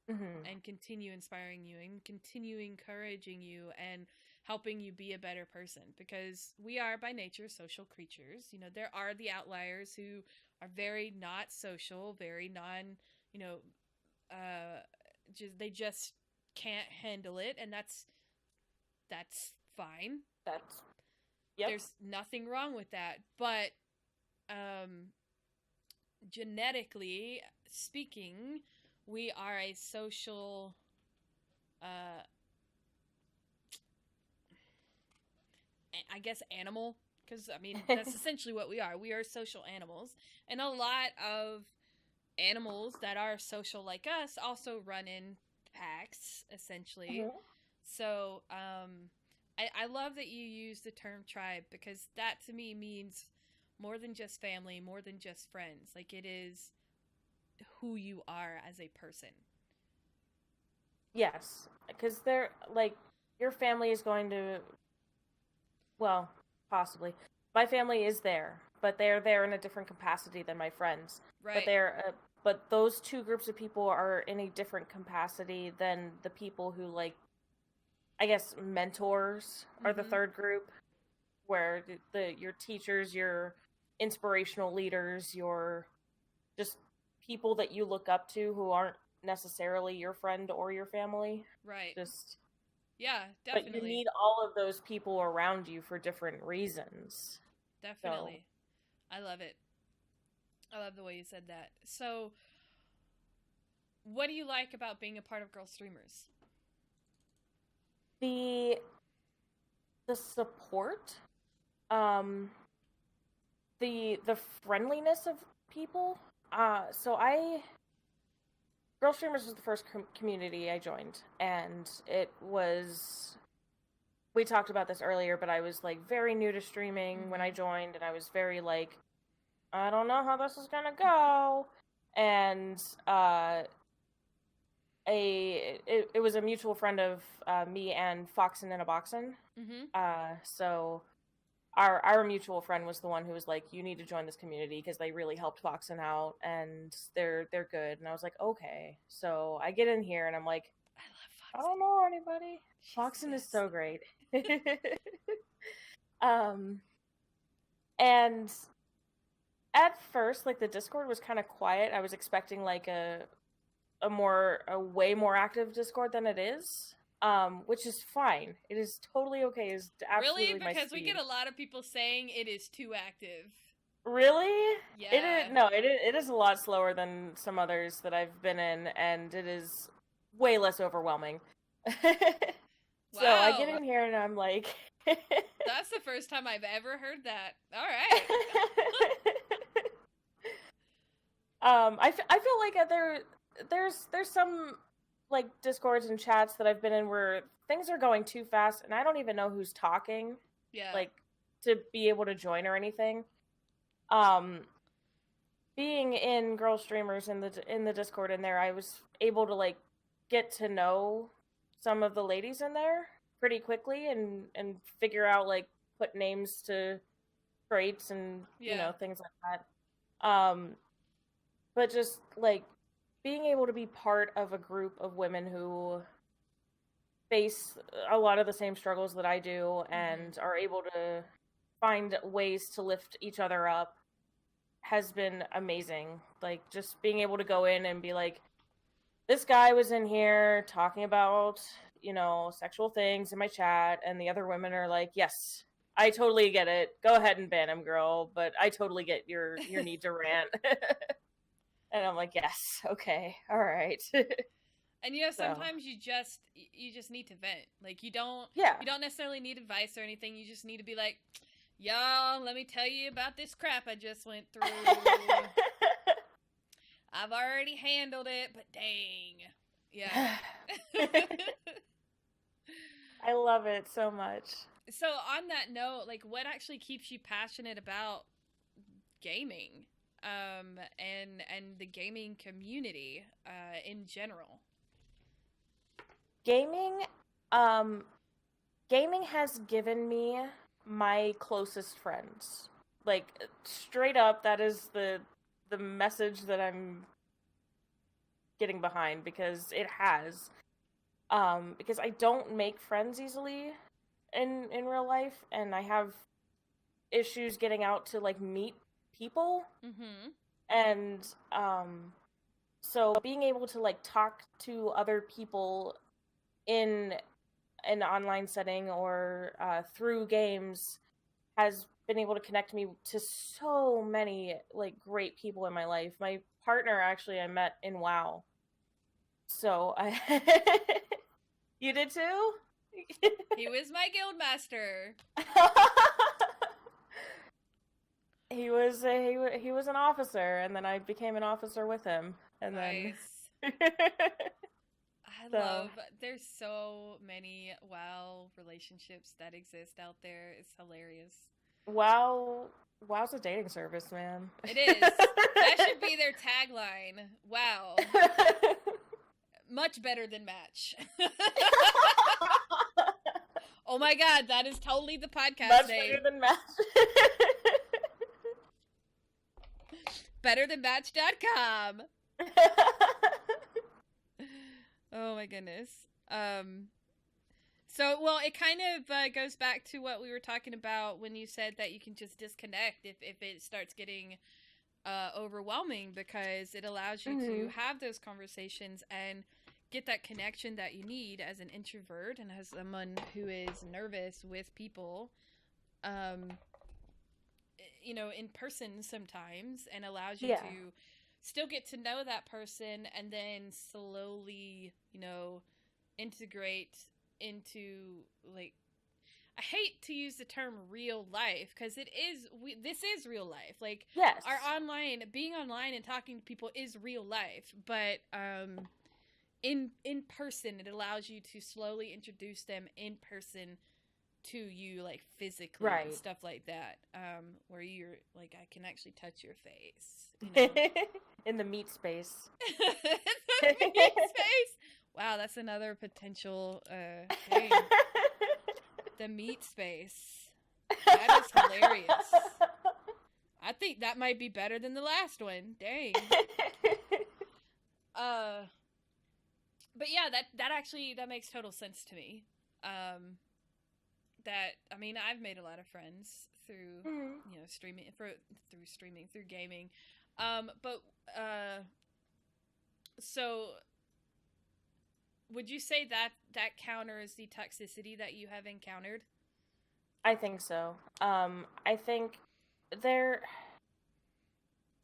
And continue inspiring you and continue encouraging you and helping you be a better person, because we are by nature social creatures. There are the outliers who are very not social, very non, they just can't handle it, and that's fine. Yep. There's nothing wrong with that, but genetically speaking, we are a social I guess animal, because that's essentially what we are. We are social animals, and a lot of animals that are social like us also run in packs, essentially. So I love that you use the term tribe, because that to me means more than just family, more than just friends. Like, it is who you are as a person. Yes, because they're like, your family is going to, well, possibly. My family is there, but they're there in a different capacity than my friends. Right. But those two groups of people are in a different capacity than the people who, like, I guess mentors are the third group, where your teachers, your inspirational leaders, your just people that you look up to who aren't necessarily your friend or your family. Right. Yeah, definitely. But you need all of those people around you for different reasons. Definitely. So. I love it. I love the way you said that. So, what do you like about being a part of Girlstreamers? The support, the friendliness of people. Girlstreamers was the first community I joined, and we talked about this earlier, but I was like very new to streaming when I joined, and I was very like, I don't know how this is gonna go, and it was a mutual friend of me and Foxen in a Boxen. So our mutual friend was the one who was like, you need to join this community because they really helped Foxen out and they're good. And I was like, okay. So I get in here and I'm like, I love Foxen. I don't know anybody. Foxen is so great. And at first, like, the Discord was kind of quiet. I was expecting like a way more active Discord than it is. Which is fine. It is totally okay. It's absolutely really, because we get a lot of people saying it is too active. Really? Yeah. It is a lot slower than some others that I've been in, and it is way less overwhelming. So I get Wow. in here and I'm like, That's the first time I've ever heard that. All right. I feel like there's some like discords and chats that I've been in where things are going too fast and I don't even know who's talking, Yeah. like, to be able to join or anything. Being in Girlstreamers in the Discord in there, I was able to like get to know some of the ladies in there pretty quickly and figure out, like, put names to traits and things like that. But just like being able to be part of a group of women who face a lot of the same struggles that I do and are able to find ways to lift each other up has been amazing. Like, just being able to go in and be like, this guy was in here talking about, sexual things in my chat, and the other women are like, yes, I totally get it. Go ahead and ban him, girl, but I totally get your need to rant. And I'm like, yes, okay, all right. And sometimes you just need to vent. Like, you don't necessarily need advice or anything. You just need to be like, y'all, let me tell you about this crap I just went through. I've already handled it, but dang. Yeah. I love it so much. So on that note, like, what actually keeps you passionate about gaming? And the gaming community in general? Gaming has given me my closest friends. Like, straight up, that is the message that I'm getting behind, because it has. Because I don't make friends easily in real life, and I have issues getting out to, like, meet people. And so being able to, like, talk to other people in an online setting or through games has been able to connect me to so many, like, great people in my life. My partner, actually, I met in WoW. So you did too? He was my guild master. He was an officer, and then I became an officer with him, and nice. Then there's so many WoW relationships that exist out there. It's hilarious. WoW's a dating service, man. It is. That should be their tagline. Wow. Much better than Match. Oh my god, that is totally the podcast Much name. better than Match. Betterthanmatch.com. Oh my goodness. So, well, it kind of goes back to what we were talking about when you said that you can just disconnect if it starts getting overwhelming, because it allows you to have those conversations and get that connection that you need as an introvert and as someone who is nervous with people, in person sometimes, and allows you to still get to know that person and then slowly, integrate into, like, I hate to use the term real life, because this is real life. Like, yes, being online and talking to people is real life, but in person, it allows you to slowly introduce them in person to you, like, physically, right, and stuff like that, where you're like, I can actually touch your face, in the meat space. The meat space. Wow, that's another potential thing. The meat space. That is hilarious. I think that might be better than the last one. Dang. But yeah, that makes total sense to me. I've made a lot of friends through streaming, through gaming. So would you say that counters the toxicity that you have encountered? I think so. I think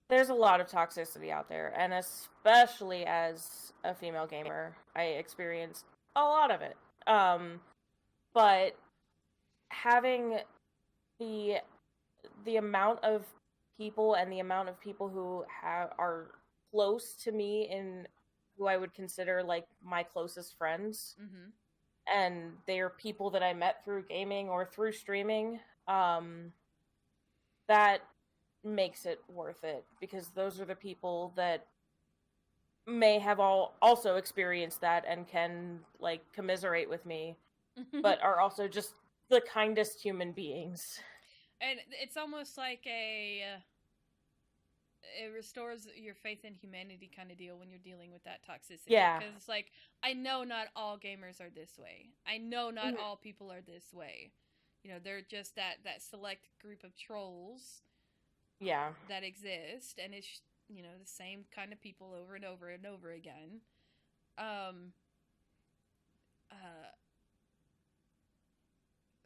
there's a lot of toxicity out there, and especially as a female gamer, I experienced a lot of it. But having the amount of people and the amount of people who are close to me and who I would consider like my closest friends, and they're people that I met through gaming or through streaming, that makes it worth it, because those are the people that may have also experienced that and can like commiserate with me, but are also just the kindest human beings. And it's almost like it restores your faith in humanity kind of deal when you're dealing with that toxicity. Yeah. Because it's like, I know not all gamers are this way. I know not all people are this way. You know, they're just that select group of trolls. Yeah. That exist, and it's, you know, the same kind of people over and over and over again.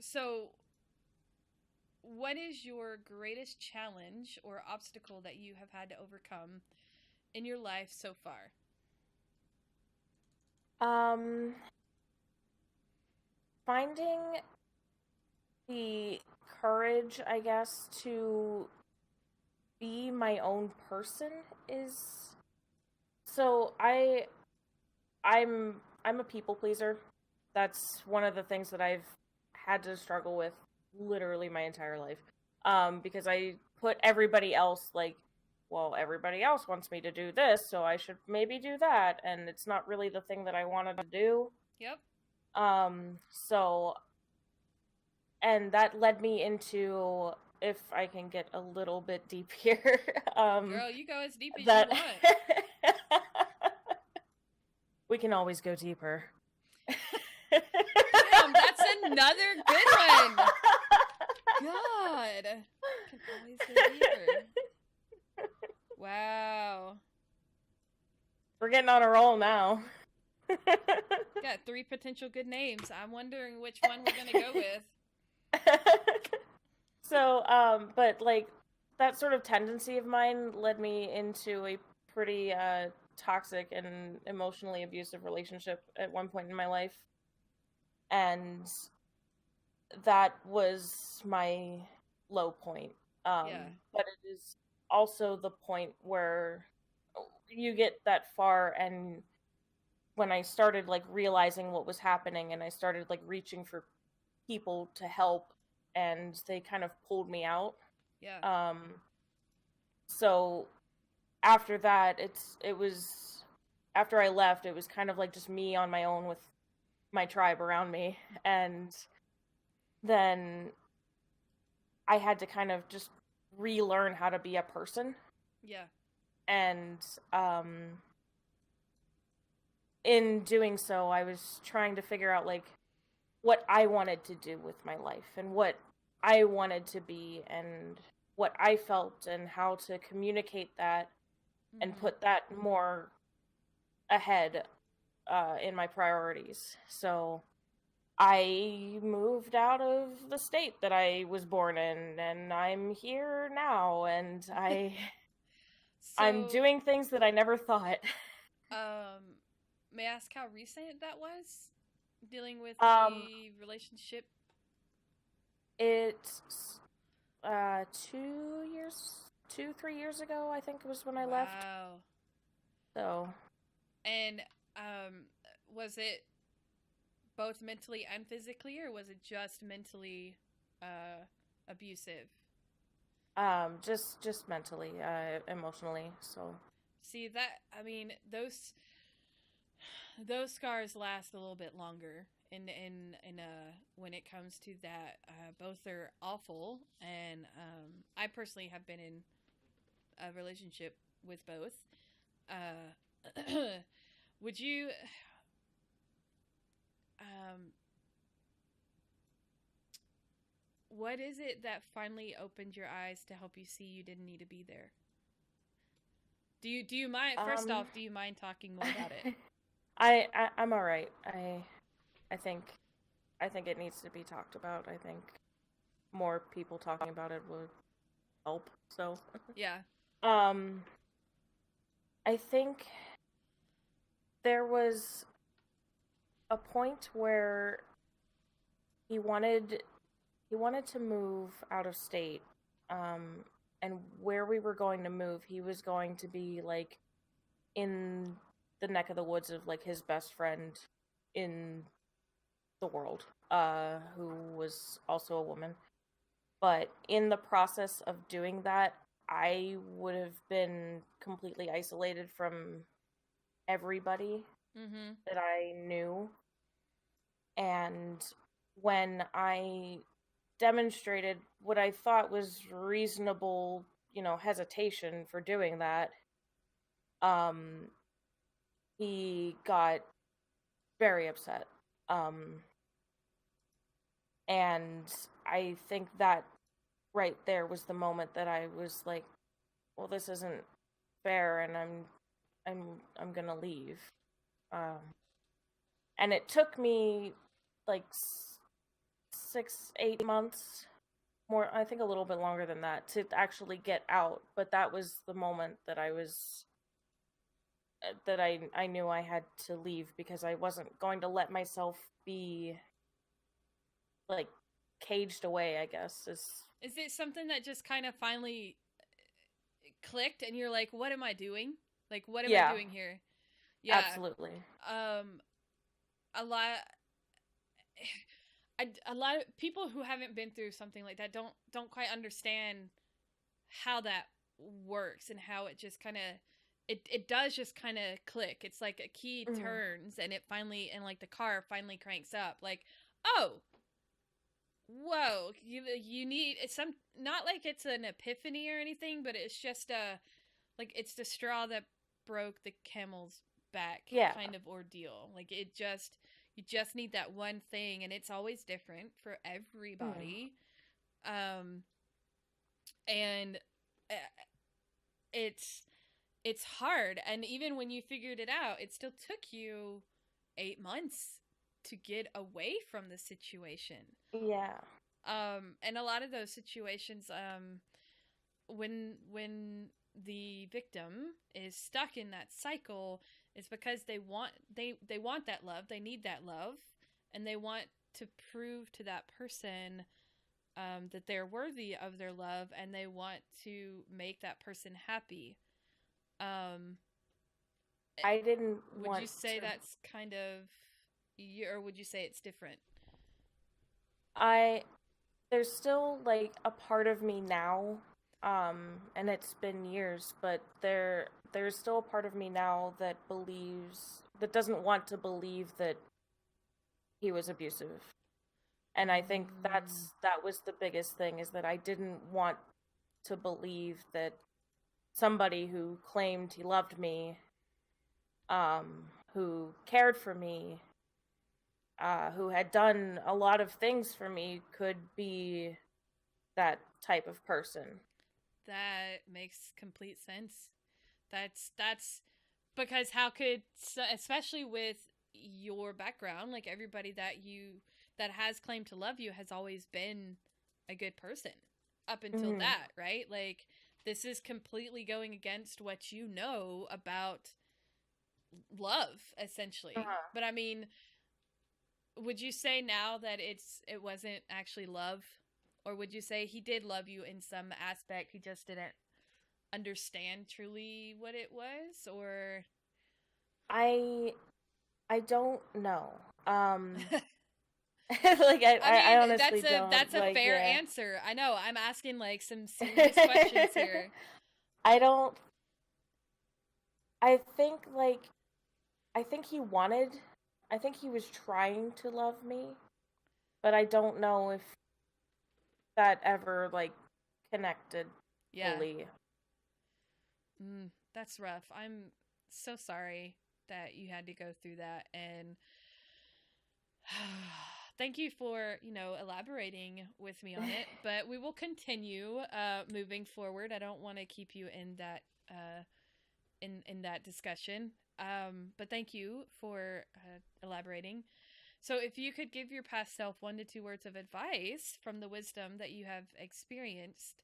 So what is your greatest challenge or obstacle that you have had to overcome in your life so far? Finding the courage, I guess, to be my own person is... So I'm a people pleaser. That's one of the things that I've had to struggle with literally my entire life. Because I put everybody else, like, well, everybody else wants me to do this, so I should maybe do that, and it's not really the thing that I wanted to do. Yep. So, and that led me into, if I can get a little bit deep here, girl, you go as deep as you want. We can always go deeper. Damn, that's another good one. God, can always go deeper. Wow. We're getting on a roll now. Got 3 potential good names. I'm wondering which one we're gonna go with. So, but like that sort of tendency of mine led me into a pretty toxic and emotionally abusive relationship at one point in my life. And that was my low point. Yeah. But it is also the point where you get that far, and when I started like realizing what was happening, and I started like reaching for people to help, and they kind of pulled me out. Yeah. So after that, after I left, it was kind of like just me on my own with my tribe around me, and then I had to kind of just relearn how to be a person. Yeah. And in doing so, I was trying to figure out like what I wanted to do with my life, and what I wanted to be, and what I felt, and how to communicate that and put that more ahead in my priorities. So I moved out of the state that I was born in, and I'm here now, and I'm doing things that I never thought. May I ask how recent that was? Dealing with the relationship? It's 3 years ago, I think, was when I left. Wow. So. And was it both mentally and physically, or was it just mentally abusive? Just mentally, emotionally. So. See that? I mean, those scars last a little bit longer. In when it comes to that, both are awful, and I personally have been in a relationship with both. Would you? What is it that finally opened your eyes to help you see you didn't need to be there? Do you mind? First off, do you mind talking more about it? I'm all right. I think it needs to be talked about. I think more people talking about it would help. So yeah. Um, I think there was a point where he wanted he wanted to move out of state. Um, and where we were going to move, he was going to be like in the neck of the woods of like his best friend in the world, who was also a woman. But in the process of doing that, I would have been completely isolated from everybody Mm-hmm. that I knew. And when I demonstrated what I thought was reasonable, hesitation for doing that, um, he got very upset. Um, and I think that right there was the moment that I was like, well, this isn't fair, and I'm gonna leave. Um, and it took me like 6, 8 months, more, I think a little bit longer than that, to actually get out. But that was the moment that I knew I had to leave, because I wasn't going to let myself be like caged away, I guess. Is it something that just kind of finally clicked and you're like, what am I doing? Like, what am I Yeah, doing here? Yeah. absolutely. Um, a lot. A lot of people who haven't been through something like that don't quite understand how that works and how it just kind of it does just kind of click. It's like a key Mhm. turns and it finally, and like the car finally cranks up. Like, oh, whoa, you need it's some, not like it's an epiphany or anything, but it's just like it's the straw that broke the camel's back Yeah. kind of ordeal. Like it just, you just need that one thing, and it's always different for Mhm. everybody. Um, and uh, it's it's hard, and even when you figured it out, it still took you 8 months to get away from the situation. Yeah. And a lot of those situations, when the victim is stuck in that cycle, it's because they want that love, they need that love, and they want to prove to that person that they're worthy of their love, and they want to make that person happy. Um, I didn't would you want say to. that's kind of, or would you say it's different? I There's still like a part of me now, and it's been years, but there's still a part of me now that doesn't want to believe that he was abusive. And I think Mm, that was the biggest thing, is that I didn't want to believe that somebody who claimed he loved me, who cared for me, who had done a lot of things for me, could be that type of person. that makes complete sense. That's because how could, especially with your background, like everybody that has claimed to love you has always been a good person up until Mm-hmm. that, right? Like this is completely going against what you know about love, essentially. Uh-huh. But I mean, would you say now that it wasn't actually love, or would you say he did love you in some aspect, he just didn't understand truly what it was? Or I I don't know. Like I I mean, honestly that's don't, a like, fair yeah. answer. I know I'm asking like some serious questions here. I don't I think like I think he was trying to love me, but I don't know if that ever like connected Yeah. fully. That's rough. I'm so sorry that you had to go through that, and thank you for, elaborating with me on it, but we will continue moving forward. I don't want to keep you in that in that discussion. But thank you for elaborating. So, if you could give your past self 1 to 2 words of advice from the wisdom that you have experienced,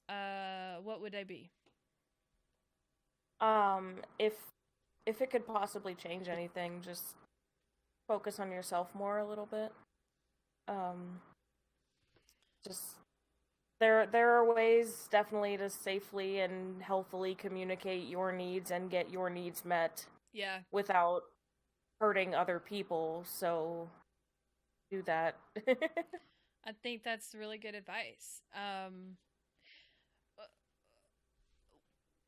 what would they be? If it could possibly change anything, just focus on yourself more a little bit. Um, just there are ways definitely to safely and healthily communicate your needs and get your needs met. Yeah. Without hurting other people. So do that. I think that's really good advice.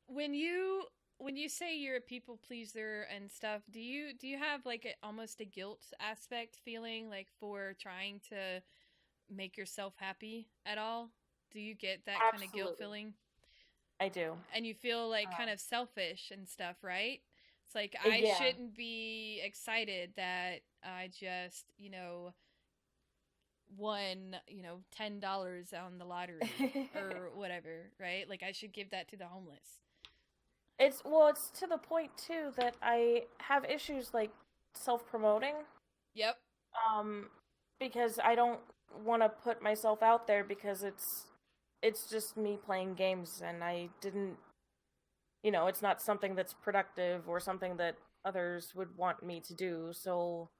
When you say you're a people pleaser and stuff, do you have like almost a guilt aspect feeling like for trying to make yourself happy at all? Do you get that kind of guilt feeling? I do. And you feel like kind of selfish and stuff, right? It's like I yeah. shouldn't be excited that I just, won, $10 on the lottery or whatever, right? Like I should give that to the homeless. It's to the point too that I have issues like self-promoting. Yep. Because I don't want to put myself out there because it's just me playing games and I didn't it's not something that's productive or something that others would want me to do. So,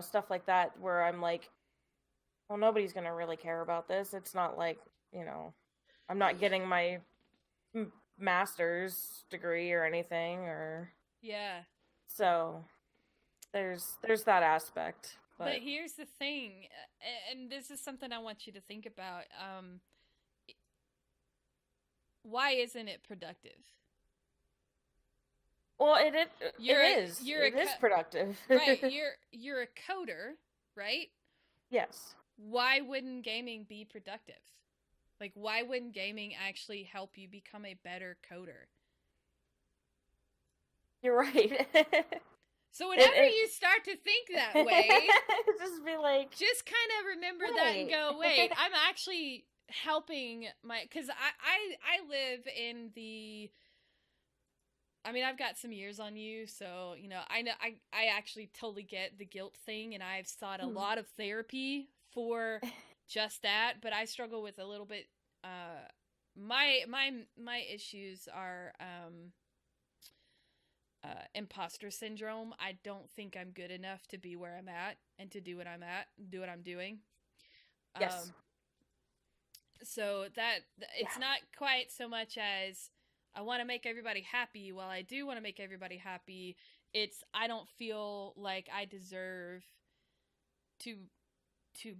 stuff like that where I'm like, well, nobody's going to really care about this. It's not like, I'm not getting my master's degree or anything or yeah. So there's that aspect. But here's the thing, and this is something I want you to think about. Why isn't it productive? Well, it is. It is productive. Right, you're a coder, right? Yes. Why wouldn't gaming be productive? Like, why wouldn't gaming actually help you become a better coder? You're right. So whenever you start to think that way, just be like, just kind of remember that and go, wait, I'm actually helping because I live in the, I mean, I've got some years on you, so, I know, I actually totally get the guilt thing, and I've sought a lot of therapy for just that, but I struggle with a little bit, my issues are, imposter syndrome. I don't think I'm good enough to be where I'm at and to do what I'm doing. Yes. So that it's not quite so much as I want to make everybody happy. While I do want to make everybody happy, it's I don't feel like I deserve to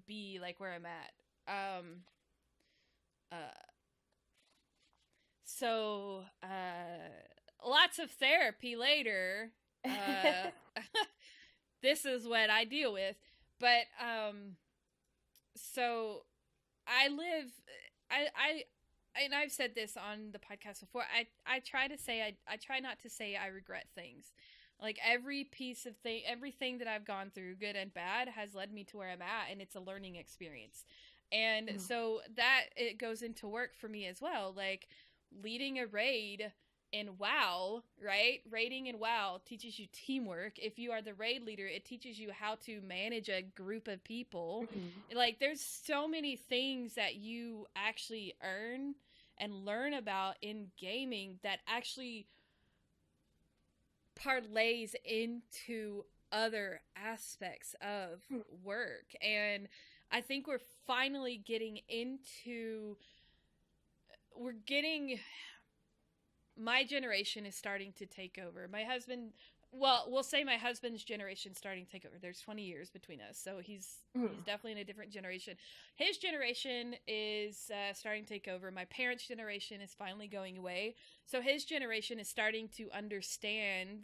be like where I'm at. So lots of therapy later. This is what I deal with. But so I live and I've said this on the podcast before. I try to say I try not to say I regret things. Like everything that I've gone through, good and bad, has led me to where I'm at, and it's a learning experience. And so that it goes into work for me as well. Like leading a raid in WoW, right? Raiding in WoW teaches you teamwork. If you are the raid leader, it teaches you how to manage a group of people. Like there's so many things that you actually earn and learn about in gaming that actually parlays into other aspects of work. And I think we're finally getting my generation is starting to take over. We'll say my husband's generation starting to take over. There's 20 years between us, so he's definitely in a different generation. His generation is starting to take over. My parents' generation is finally going away. So his generation is starting to understand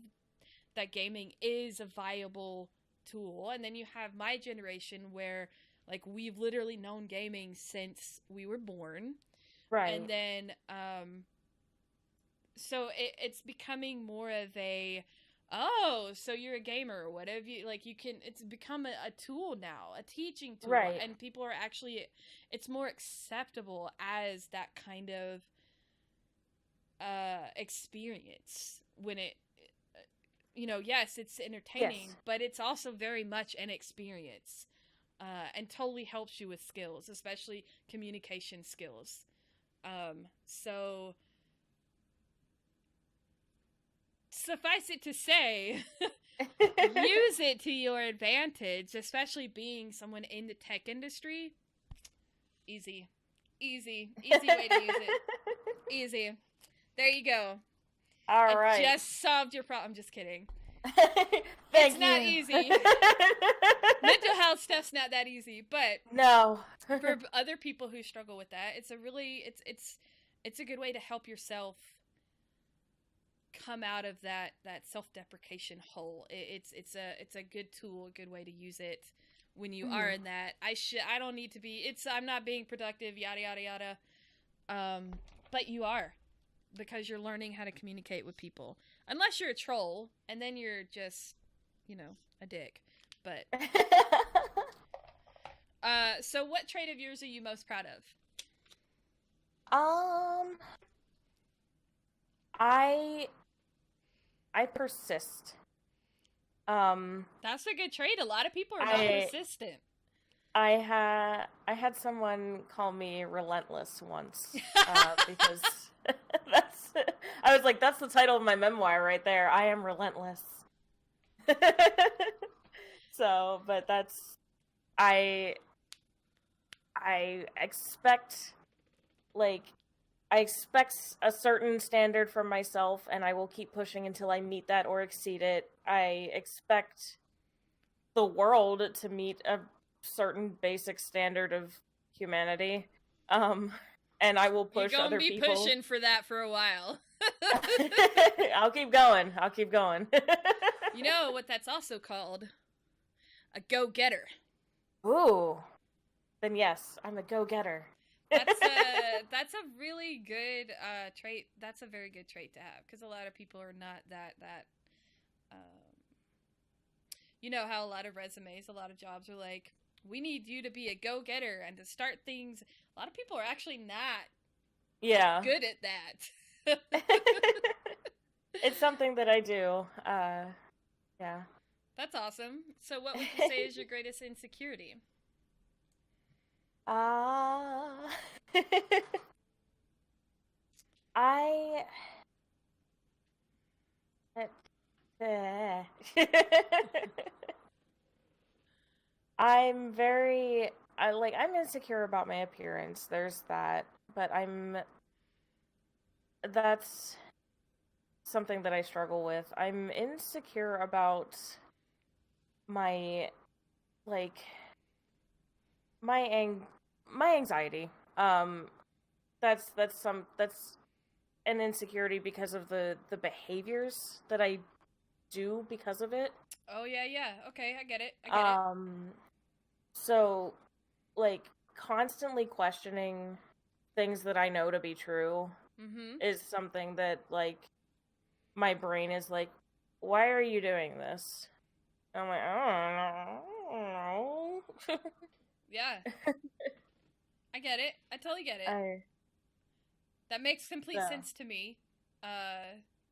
that gaming is a viable tool. And then you have my generation where, like, we've literally known gaming since we were born. Right. And then, so it's becoming more of a, oh, so you're a gamer. What have you, like, it's become a tool now, a teaching tool. Right. And people are actually, it's more acceptable as that kind of experience when it, yes, it's entertaining, but it's also very much an experience, and totally helps you with skills, especially communication skills. So suffice it to say, use it to your advantage, especially being someone in the tech industry. Easy way to use it. Easy. There you go. All right. Just solved your problem. I'm just kidding. It's not easy. Mental health stuff's not that easy, but no. for other people who struggle with that, it's a good way to help yourself come out of that self-deprecation hole. It's a good tool, a good way to use it when you are in that. I don't need to be. I'm not being productive. Yada yada yada. But you are, because you're learning how to communicate with people. Unless you're a troll, and then you're just, a dick. But so what trait of yours are you most proud of? I persist. That's a good trait. A lot of people are not persistent. I had someone call me relentless once, because I was like, that's the title of my memoir right there. I am relentless. So, but I expect, I expect a certain standard from myself, and I will keep pushing until I meet that or exceed it. I expect the world to meet a certain basic standard of humanity, and I will push other people. You're gonna be pushing for that for a while. I'll keep going. You know what that's also called? A go-getter. Ooh. Then yes, I'm a go-getter. That's a really good trait. That's a very good trait to have, because a lot of people are not that you know how a lot of resumes, a lot of jobs are like, we need you to be a go-getter and to start things. A lot of people are actually not good at that. It's something that I do. Yeah. That's awesome. So what would you say is your greatest insecurity? I'm insecure about my appearance. There's that, but that's something that I struggle with. I'm insecure about my anxiety. That's an insecurity because of the behaviors that I do because of it. Oh yeah. Okay, I get it. So, constantly questioning things that I know to be true is something that, my brain is like, why are you doing this? I'm like, I don't know. Yeah. I get it. I totally get it. That makes complete sense to me.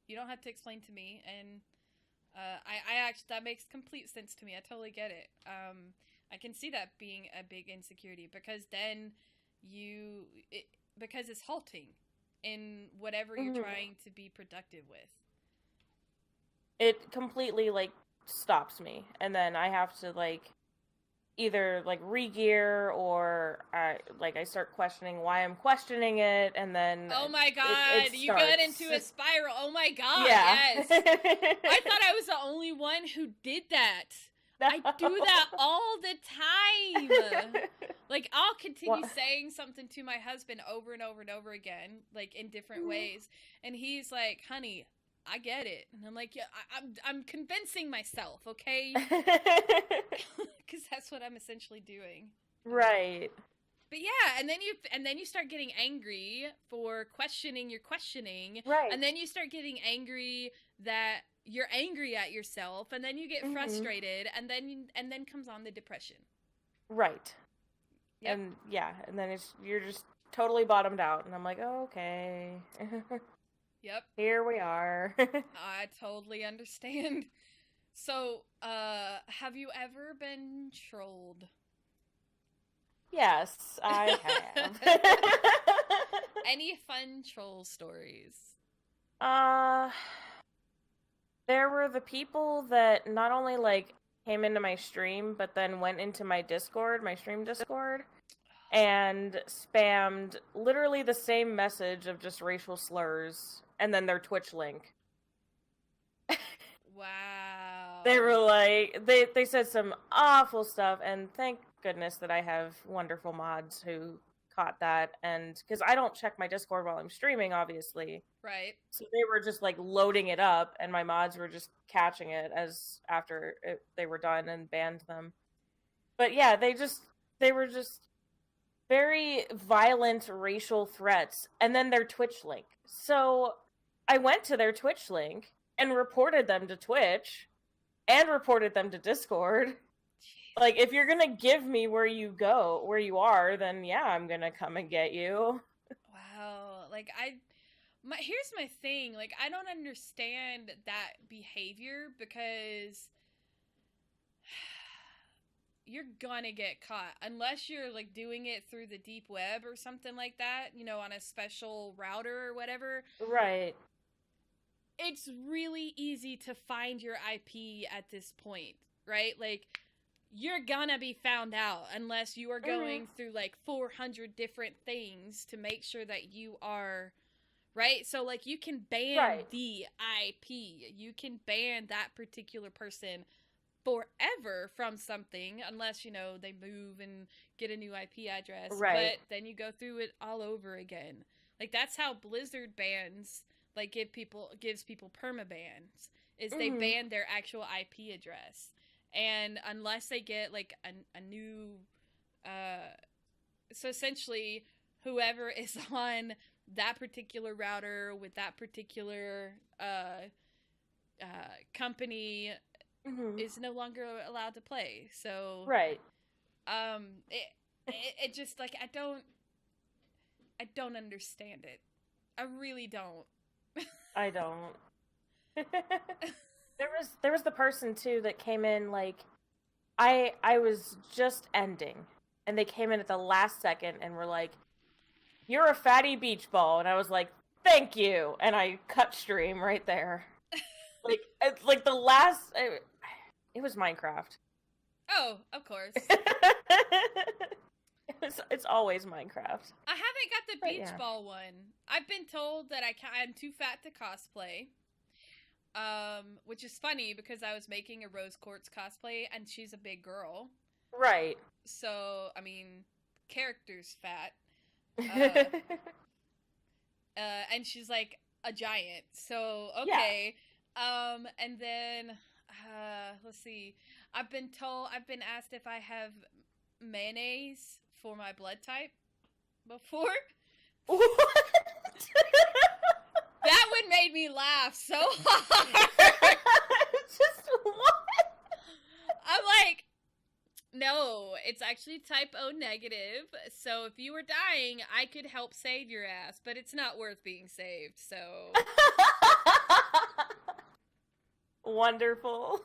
You don't have to explain to me, and that makes complete sense to me. I totally get it. I can see that being a big insecurity, because then because it's halting in whatever you're trying to be productive with. It completely stops me, and then I have to either re-gear, or I start questioning why I'm questioning it, and then oh my god, you got into a spiral. Oh my god, yeah. Yes. I thought I was the only one who did that. No. I do that all the time. I'll continue saying something to my husband over and over and over again, in different ways, and he's like, honey, I get it. And I'm like, yeah, I'm convincing myself, okay? Because that's what I'm essentially doing. Right. But yeah, and then you start getting angry for questioning your questioning. Right. And then you start getting angry that you're angry at yourself, and then you get frustrated, and then comes on the depression. Right. Yep. And yeah, and then you're just totally bottomed out, and I'm like, oh, okay. Yep. Here we are. I totally understand. So, have you ever been trolled? Yes, I have. Any fun troll stories? there were the people that not only like came into my stream, but then went into my Discord, my stream Discord, and spammed literally the same message of just racial slurs and then their Twitch link. Wow. They were like, they said some awful stuff, and thank goodness that I have wonderful mods who caught that, and because I don't check my Discord while I'm streaming, obviously. Right. So they were just like loading it up, and my mods were just catching it as after they were done and banned them. But yeah, they were just very violent racial threats, and then their Twitch link. So I went to their Twitch link and reported them to Twitch and reported them to Discord. Jeez. Like, if you're gonna give me where you are, then yeah, I'm gonna come and get you. Wow. Like, here's my thing. Like, I don't understand that behavior because you're gonna get caught unless you're like doing it through the deep web or something like that, you know, on a special router or whatever. Right. It's really easy to find your IP at this point, right? Like, you're gonna be found out unless you are going through like 400 different things to make sure that you are, right? So, like, you can ban the IP. You can ban that particular person forever from something unless, you know, they move and get a new IP address. Right. But then you go through it all over again. Like, that's how Blizzard bans, like, gives people permabans, is they ban their actual IP address. And unless they get, like, a new, so essentially, whoever is on that particular router with that particular, company is no longer allowed to play. So, right. It just, like, I don't understand it. I really don't. I don't. There was the person too that came in like I was just ending and they came in at the last second and were like, "You're a fatty beach ball." And I was like, "Thank you." And I cut stream right there. like the last it was Minecraft. Oh, of course. It's always Minecraft. I haven't got the beach ball one. I've been told that I'm too fat to cosplay. Which is funny because I was making a Rose Quartz cosplay and she's a big girl. Right. So, I mean, character's fat. And she's like a giant. So, okay. Yeah. And then, let's see. I've been asked if I have mayonnaise for my blood type before. What? That one made me laugh so hard. Just what? I'm like, no, it's actually type O negative. So if you were dying, I could help save your ass, but it's not worth being saved. So wonderful.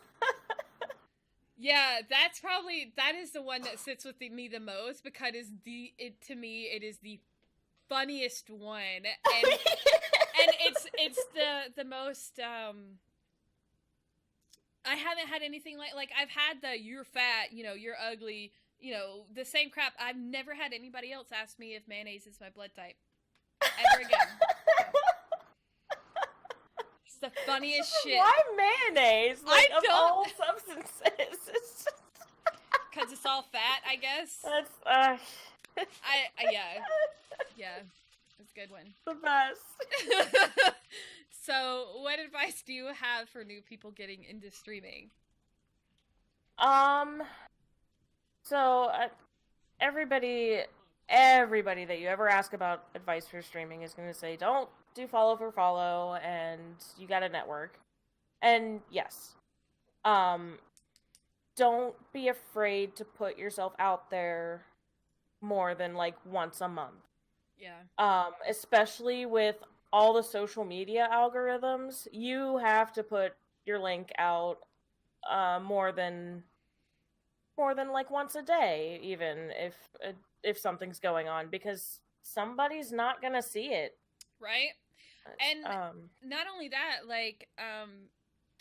Yeah, that is the one that sits with me the most because to me it is the funniest one, and it's the most I haven't had anything like I've had the "you're fat," you know, "you're ugly," you know, the same crap. I've never had anybody else ask me if mayonnaise is my blood type ever again. It's the funniest shit. Why mayonnaise? Like, I of don't... all substances. Because it's all fat, I guess. That's yeah, it's a good one. The best. So, what advice do you have for new people getting into streaming? So everybody that you ever ask about advice for streaming is going to say, don't do follow for follow, and you got to network. And yes, don't be afraid to put yourself out there more than like once a month. Yeah. Especially with all the social media algorithms, you have to put your link out more than like once a day, even if something's going on, because somebody's not gonna see it. Right. And not only that, like,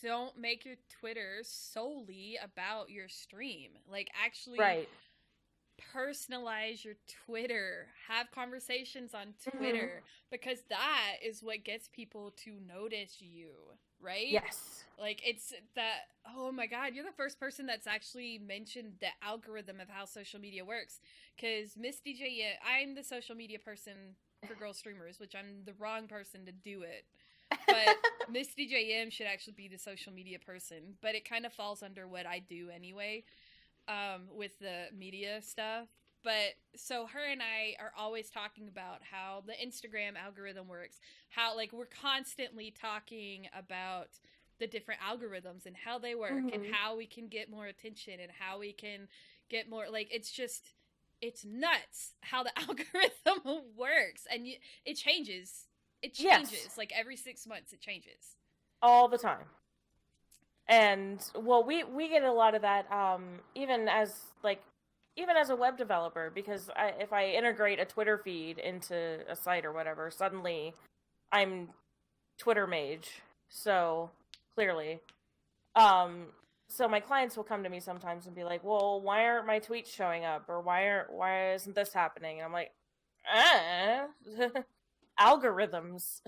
don't make your Twitter solely about your stream. Like, actually Right. personalize your Twitter. Have conversations on Twitter, because that is what gets people to notice you, right? Yes. Like, it's that, oh my god, you're the first person that's actually mentioned the algorithm of how social media works. Because Miss DJ, I'm the social media person for Girlstreamers, which I'm the wrong person to do it. But Miss DJM should actually be the social media person. But it kind of falls under what I do anyway, with the media stuff. But so her and I are always talking about how the Instagram algorithm works. How, like, we're constantly talking about the different algorithms and how they work and how we can get more attention and how we can get more, like, it's nuts how the algorithm works. And it changes. It changes. Yes. Like, every 6 months it changes. All the time. And, well, we get a lot of that, even as a web developer, because if I integrate a Twitter feed into a site or whatever, suddenly I'm Twitter mage. So, clearly. So my clients will come to me sometimes and be like, well, why aren't my tweets showing up? Or why isn't this happening? And I'm like, algorithms.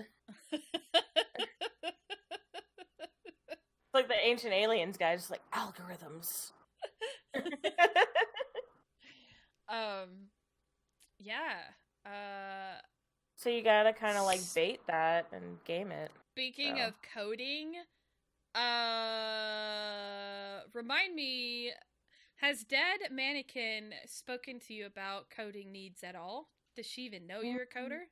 Like the ancient aliens guys, just like, algorithms. Yeah. So you gotta kind of like bait that and game it. Speaking of coding, remind me, has Dead Mannequin spoken to you about coding needs at all? Does she even know you're a coder?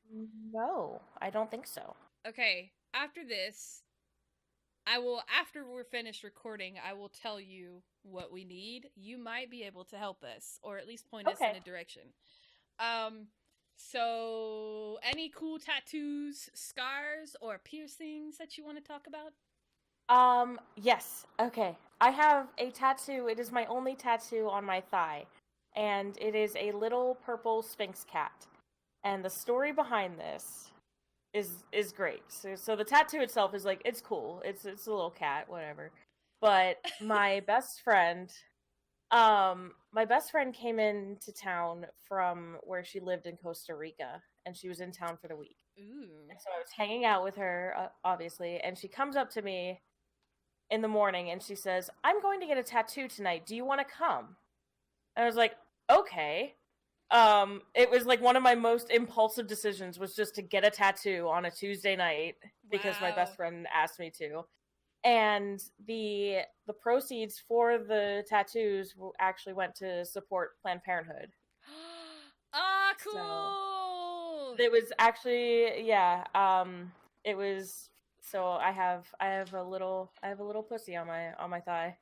No, I don't think so. Okay, after this, after we're finished recording, I will tell you what we need. You might be able to help us, or at least point us in a direction. So any cool tattoos, scars, or piercings that you want to talk about? Yes. Okay. I have a tattoo. It is my only tattoo on my thigh, and it is a little purple Sphinx cat. And the story behind this is great. So the tattoo itself is like, it's cool. It's a little cat, whatever. But my best friend came into town from where she lived in Costa Rica, and she was in town for the week. Ooh. And so I was hanging out with her, obviously, and she comes up to me in the morning and she says, I'm going to get a tattoo tonight. Do you want to come? And I was like, okay. It was like one of my most impulsive decisions was just to get a tattoo on a Tuesday night because my best friend asked me to. And the proceeds for the tattoos actually went to support Planned Parenthood. Cool. So it was actually, yeah. It was, so I have a little pussy on my thigh.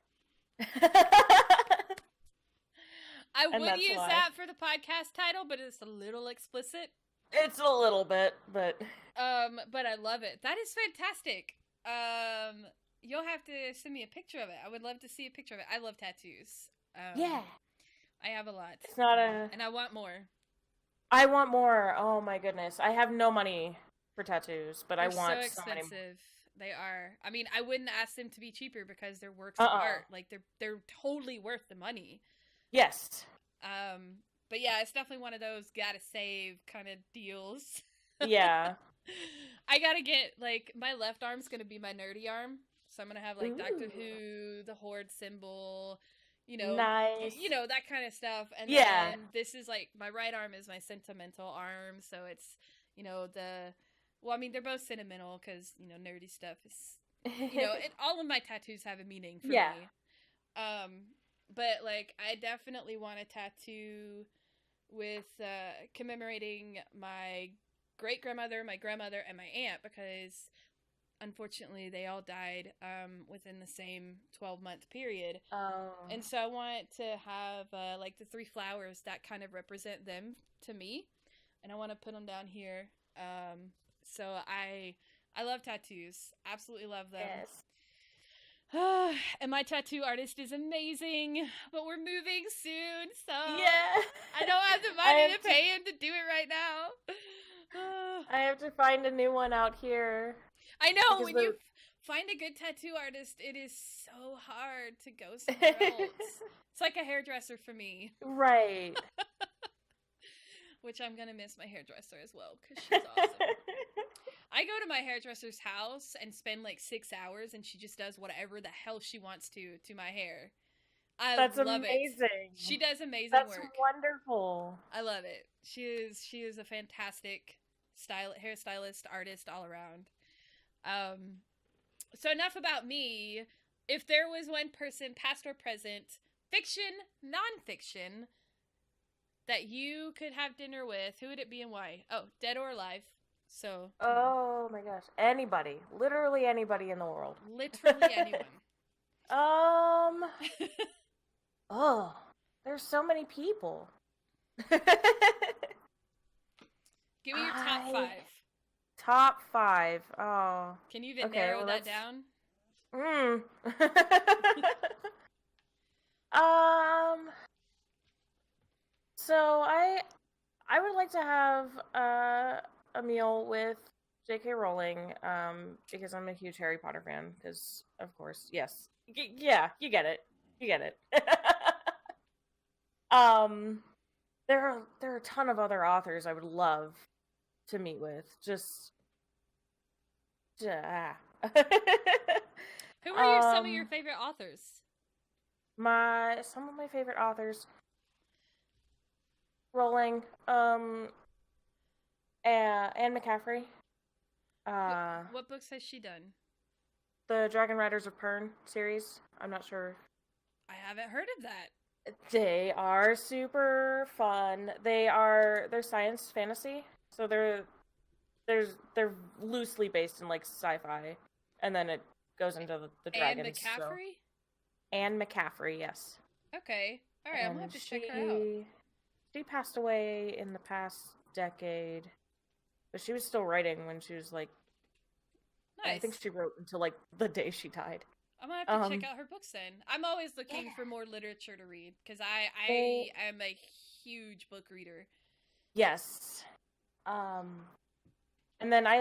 I would use that for the podcast title, but it's a little explicit. It's a little bit, but I love it. That is fantastic. You'll have to send me a picture of it. I would love to see a picture of it. I love tattoos. Yeah. I have a lot. It's not a... And I want more. I want more. Oh my goodness. I have no money for tattoos, but They're I want so expensive. So many... They are. I mean, I wouldn't ask them to be cheaper because they're works of art. Like, they're totally worth the money. Yes. But yeah, it's definitely one of those gotta save kind of deals. Yeah. I gotta get, like, my left arm's gonna be my nerdy arm. So I'm gonna have, like, Ooh. Doctor Who, the Horde symbol, you know, nice. You know, that kind of stuff. And yeah. then this is, like, my right arm is my sentimental arm. So it's, you know, well, I mean, they're both sentimental because, you know, nerdy stuff is, you know, all of my tattoos have a meaning for me. But, like, I definitely want a tattoo with commemorating my great-grandmother, my grandmother, and my aunt, because unfortunately they all died within the same 12-month period. Oh. And so I want to have, like, the 3 flowers that kind of represent them to me. And I want to put them down here. So I love tattoos. Absolutely love them. Yes. And my tattoo artist is amazing, but we're moving soon, so yeah. I don't have the money to pay him to do it right now. I have to find a new one out here. I know, Because when you find a good tattoo artist, it is so hard to go somewhere else. It's like a hairdresser for me. Right. Which I'm going to miss my hairdresser as well, because she's awesome. I go to my hairdresser's house and spend like 6 hours, and she just does whatever the hell she wants to my hair. That's love amazing. it. She does amazing That's work. That's wonderful. I love it. She is a fantastic hairstylist, artist all around. So enough about me. If there was one person, past or present, fiction, non-fiction, that you could have dinner with, who would it be and why? Oh, dead or alive. So. Oh my gosh. Anybody. Literally anybody in the world. Literally anyone. Oh, there's so many people. Give me your top 5. Top 5. Oh. Can you even narrow that down? So I would like to have a meal with J.K. Rowling, because I'm a huge Harry Potter fan. Because of course, yes, yeah, you get it, there are a ton of other authors I would love to meet with. Just, Who are some of your favorite authors? Some of my favorite authors. Rowling, Anne McCaffrey. What books has she done? The Dragon Riders of Pern series. I'm not sure. I haven't heard of that. They are super fun. They're science fantasy, so they're loosely based in like sci-fi, and then it goes into the dragons. Anne McCaffrey? So. Anne McCaffrey, yes. Okay. All right, I'm gonna have to check her out. She passed away in the past decade, but she was still writing when she was like. Nice. I think she wrote until like the day she died. I'm gonna have to check out her books then. I'm always looking for more literature to read because I am a huge book reader. Yes. And then I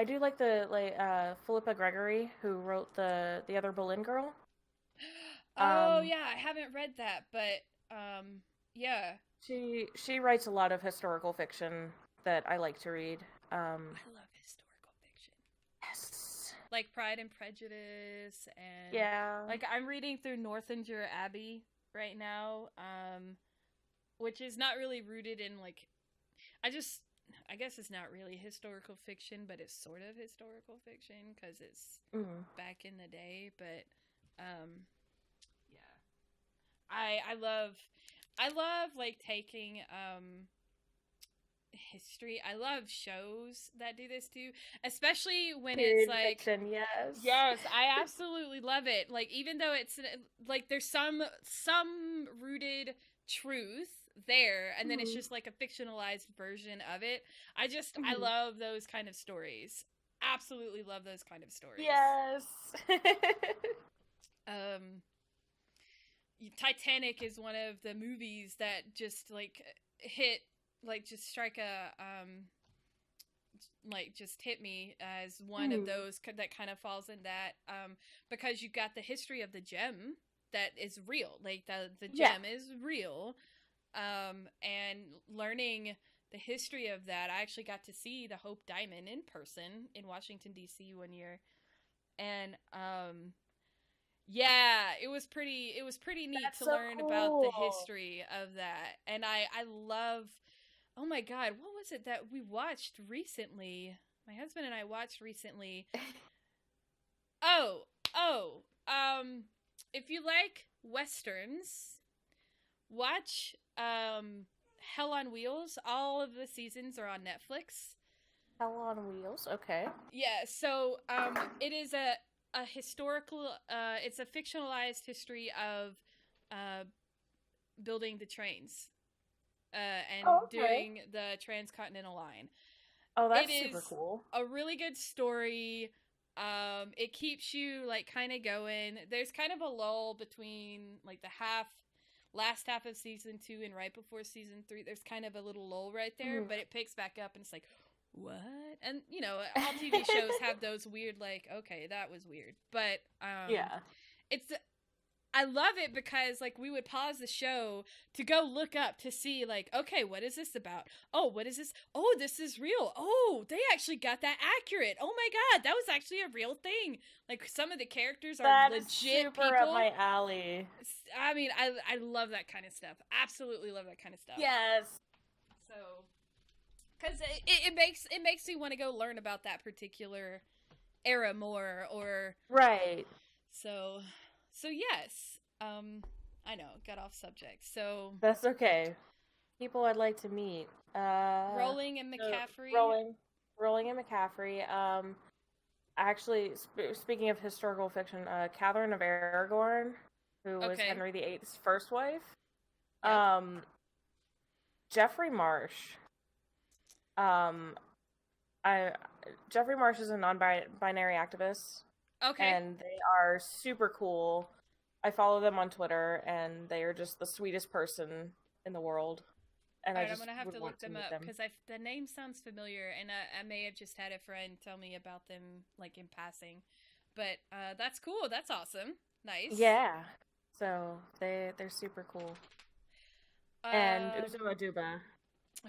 do like the Philippa Gregory, who wrote the Other Boleyn Girl. Oh yeah, I haven't read that, but yeah. She writes a lot of historical fiction that I like to read. I love historical fiction. Yes. Like Pride and Prejudice, and like I'm reading through Northanger Abbey right now, which is not really rooted in like, I guess it's not really historical fiction, but it's sort of historical fiction because it's back in the day. But yeah, I love like taking history. I love shows that do this too, especially when it's like fiction, yes, I absolutely love it. Like even though it's like there's some rooted truth there, and then it's just like a fictionalized version of it. I love those kind of stories. Absolutely love those kind of stories. Yes. Titanic is one of the movies that just like hit, like just strike a like just hit me as one of those that kind of falls in that, because you got the history of the gem that is real, like the gem is real, and learning the history of that. I actually got to see the Hope Diamond in person in Washington D.C. one year, and yeah, it was pretty neat to learn about the history of that. And I love, oh my god, what was it that we watched recently? My husband and I watched recently. If you like westerns, watch Hell on Wheels. All of the seasons are on Netflix. Hell on Wheels, okay. Yeah, so it is a historical, it's a fictionalized history of building the trains and doing the transcontinental line. Oh, that's super cool. A really good story. It keeps you like kind of going. There's kind of a lull between like the last half of season 2 and right before season 3. There's kind of a little lull right there, but it picks back up and it's like, what? And, you know, all TV shows have those weird, like, okay, that was weird. But, Yeah. I love it because, like, we would pause the show to go look up to see, like, okay, what is this about? Oh, what is this? Oh, this is real. Oh, they actually got that accurate. Oh my god, that was actually a real thing. Like, some of the characters are That legit is super people. up my alley. I mean, I love that kind of stuff. Absolutely love that kind of stuff. Yes. So, because it makes me want to go learn about that particular era more, or right. So yes, I know, got off subject. So that's okay. People I'd like to meet. Rowling and McCaffrey. Rowling and McCaffrey. Actually, speaking of historical fiction, Catherine of Aragorn, who was Henry VIII's first wife. Yep. Jeffrey Marsh. Jeffrey Marsh is a non-binary activist. Okay. And they are super cool. I follow them on Twitter, and they are just the sweetest person in the world. And I'm gonna have to look them up because the name sounds familiar, and I may have just had a friend tell me about them, like, in passing. But that's cool. That's awesome. Nice. Yeah. So they're super cool. And Uzo Aduba.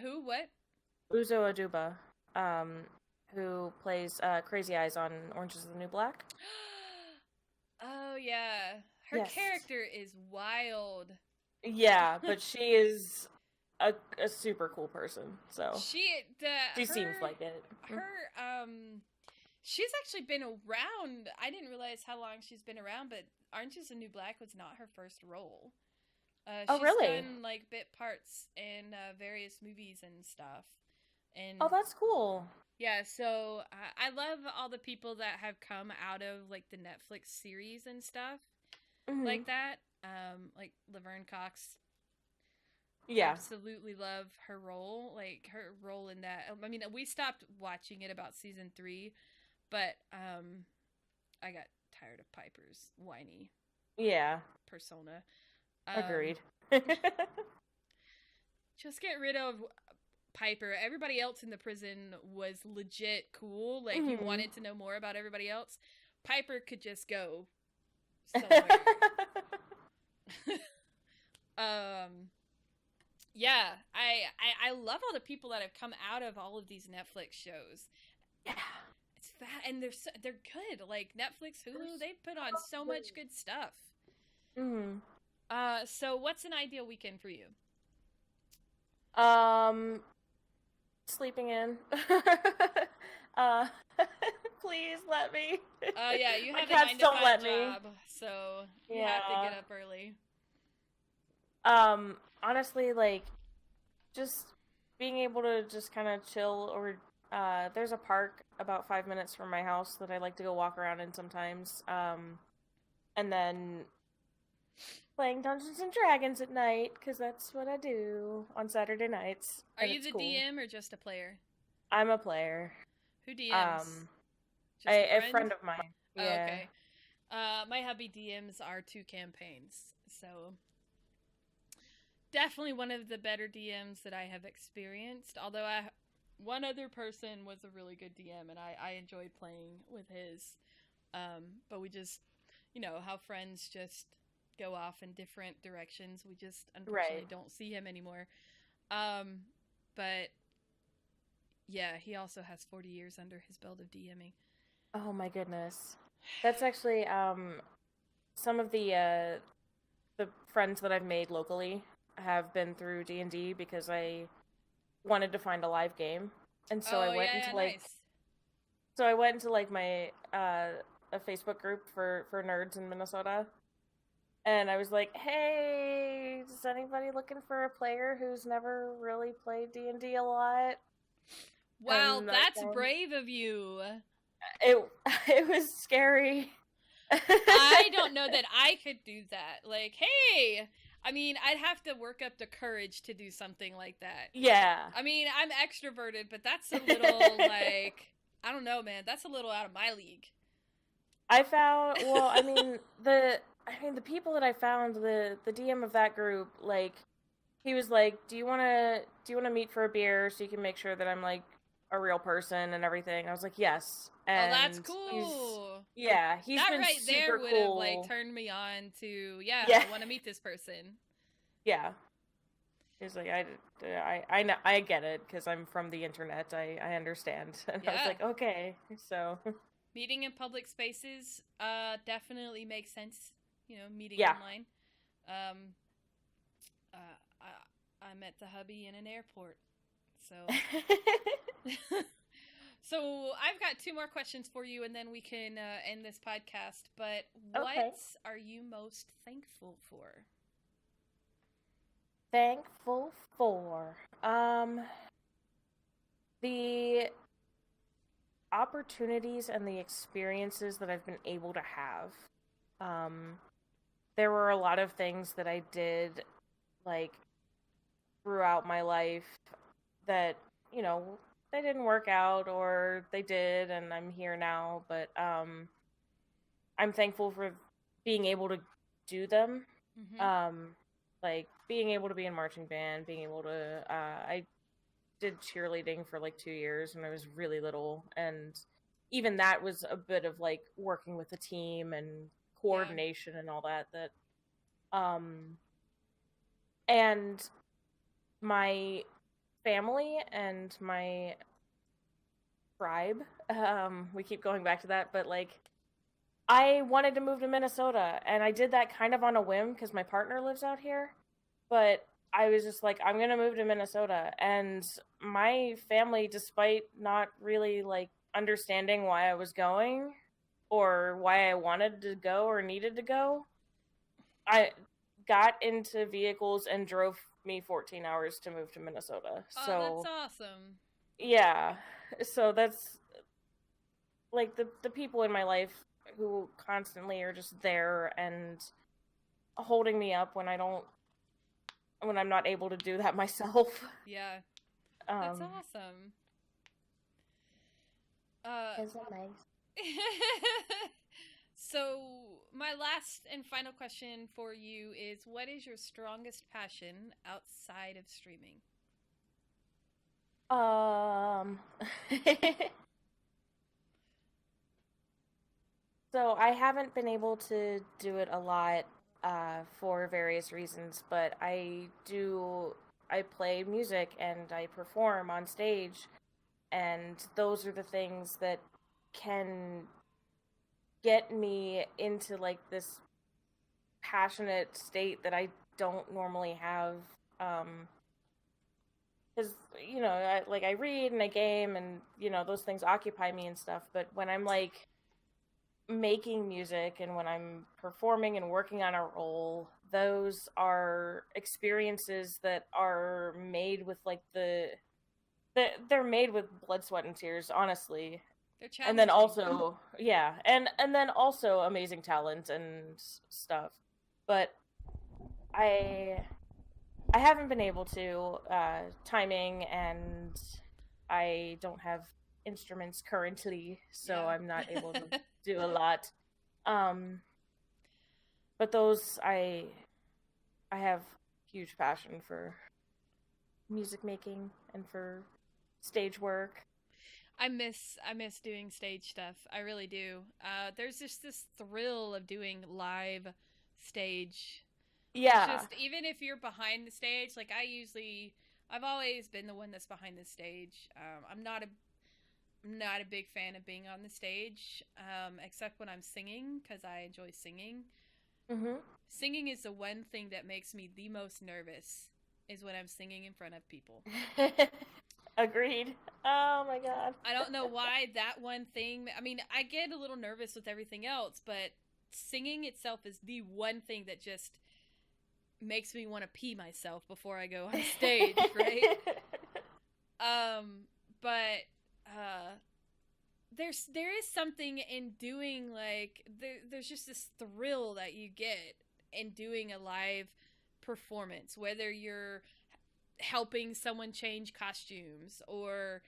Who? What? Uzo Aduba. Who plays Crazy Eyes on Orange is the New Black. Oh, yeah. Her character is wild. Yeah, but she is a super cool person. So she seems like it. She's actually been around. I didn't realize how long she's been around, but Orange is the New Black was not her first role. Oh, really? She's done, like, bit parts in various movies and stuff. And oh, that's cool. Yeah, so I love all the people that have come out of, like, the Netflix series and stuff like that. Like Laverne Cox. Yeah. Absolutely love her role. Like, her role in that. I mean, we stopped watching it about season 3, but I got tired of Piper's whiny persona. Agreed. Just get rid of Piper. Everybody else in the prison was legit cool. Like, you wanted to know more about everybody else. Piper could just go somewhere. Yeah, I love all the people that have come out of all of these Netflix shows. Yeah, it's that, and they're good. Like, Netflix, Hulu, they put on so much good stuff. So what's an ideal weekend for you? Sleeping in. Please let me. Yeah, you have a 9 to 5 job, so you have to get up early. Honestly, like, just being able to just kind of chill, or there's a park about 5 minutes from my house that I like to go walk around in sometimes. And then playing Dungeons and Dragons at night, because that's what I do on Saturday nights. Are you the DM or just a player? I'm a player. Who DMs? A friend of mine. Yeah. Oh, okay. My hubby DMs our 2 campaigns, so definitely one of the better DMs that I have experienced. Although one other person was a really good DM, and I enjoyed playing with his. But we just, you know, how friends just go off in different directions. We just unfortunately don't see him anymore. But yeah, he also has 40 years under his belt of DMing. Oh my goodness. That's actually some of the friends that I've made locally have been through D&D because I wanted to find a live game. And so I went into my a Facebook group for nerds in Minnesota. And I was like, "Hey, is anybody looking for a player who's never really played D&D a lot?" Wow, that's brave of you. It was scary. I don't know that I could do that. Like, hey, I mean, I'd have to work up the courage to do something like that. Yeah. I mean, I'm extroverted, but that's a little, like, I don't know, man. That's a little out of my league. The people that I found, the DM of that group, like, he was like, do you want to meet for a beer so you can make sure that I'm, like, a real person and everything. I was like, yes. And that's he's cool. that been right there would have like turned me on to I want to meet this person. Yeah. He's like, I know, I get it because I'm from the internet. I understand. And I was like, okay, so meeting in public spaces definitely makes sense. Meeting online. I met the hubby in an airport, so. So I've got 2 more questions for you, and then we can end this podcast. But what are you most thankful for? Thankful for the opportunities and the experiences that I've been able to have. There were a lot of things that I did, like, throughout my life that, they didn't work out, or they did, and I'm here now, but I'm thankful for being able to do them. Like, being able to be in marching band, being able to, I did cheerleading for like 2 years when I was really little, and even that was a bit of like working with a team and coordination and all that, and my family and my tribe, we keep going back to that, but like, I wanted to move to Minnesota, and I did that kind of on a whim because my partner lives out here, but I was just like, I'm gonna move to Minnesota, and my family, despite not really like understanding why I was going or why I wanted to go or needed to go, I got into vehicles and drove me 14 hours to move to Minnesota. Oh, that's awesome. Yeah. So that's like the people in my life who constantly are just there and holding me up when I'm not able to do that myself. Yeah. That's awesome. Isn't nice? So, my last and final question for you is, what is your strongest passion outside of streaming? So I haven't been able to do it a lot for various reasons, but I play music and I perform on stage, and those are the things that can get me into like this passionate state that I don't normally have, because I read and I game, and those things occupy me and stuff, but when I'm like making music and when I'm performing and working on a role, those are experiences that are made with like they're made with blood, sweat, and tears, honestly. And then also, and then also amazing talent and stuff. But I haven't been able to timing, and I don't have instruments currently, so I'm not able to do a lot. But those I have huge passion for music making and for stage work. I miss doing stage stuff. I really do. There's just this thrill of doing live stage. Yeah. Just even if you're behind the stage, like I've always been the one that's behind the stage. I'm not a big fan of being on the stage, except when I'm singing, because I enjoy singing. Mm-hmm. Singing is the one thing that makes me the most nervous, is when I'm singing in front of people. Agreed. Oh my god. I don't know why that one thing. I mean, I get a little nervous with everything else, but singing itself is the one thing that just makes me want to pee myself before I go on stage, right? There is something in doing, like, there's just this thrill that you get in doing a live performance, whether you're helping someone change costumes or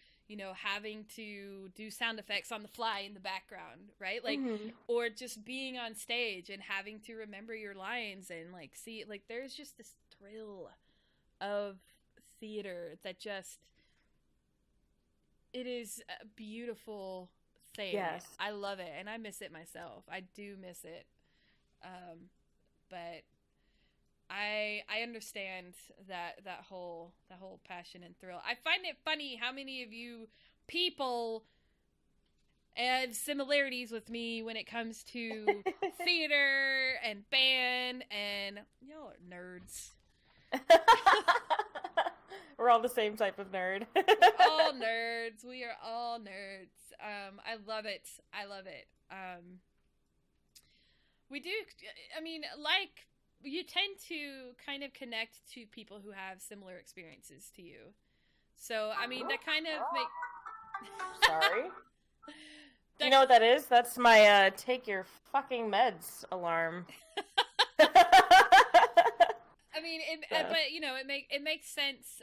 having to do sound effects on the fly in the background, right? Like, or just being on stage and having to remember your lines and like see, like, there's just this thrill of theater that just It is a beautiful thing. Yes. I love it, and I miss it myself. I do miss it. But I understand that whole passion and thrill. I find it funny how many of you people have similarities with me when it comes to theater and band, and y'all are nerds. We're all the same type of nerd. All nerds. We are all nerds. I love it. I love it. We do, I mean, like, you tend to kind of connect to people who have similar experiences to you. So, I mean, that kind of Sorry. You know what that is? That's my take your fucking meds alarm. I mean, but you know, it makes sense.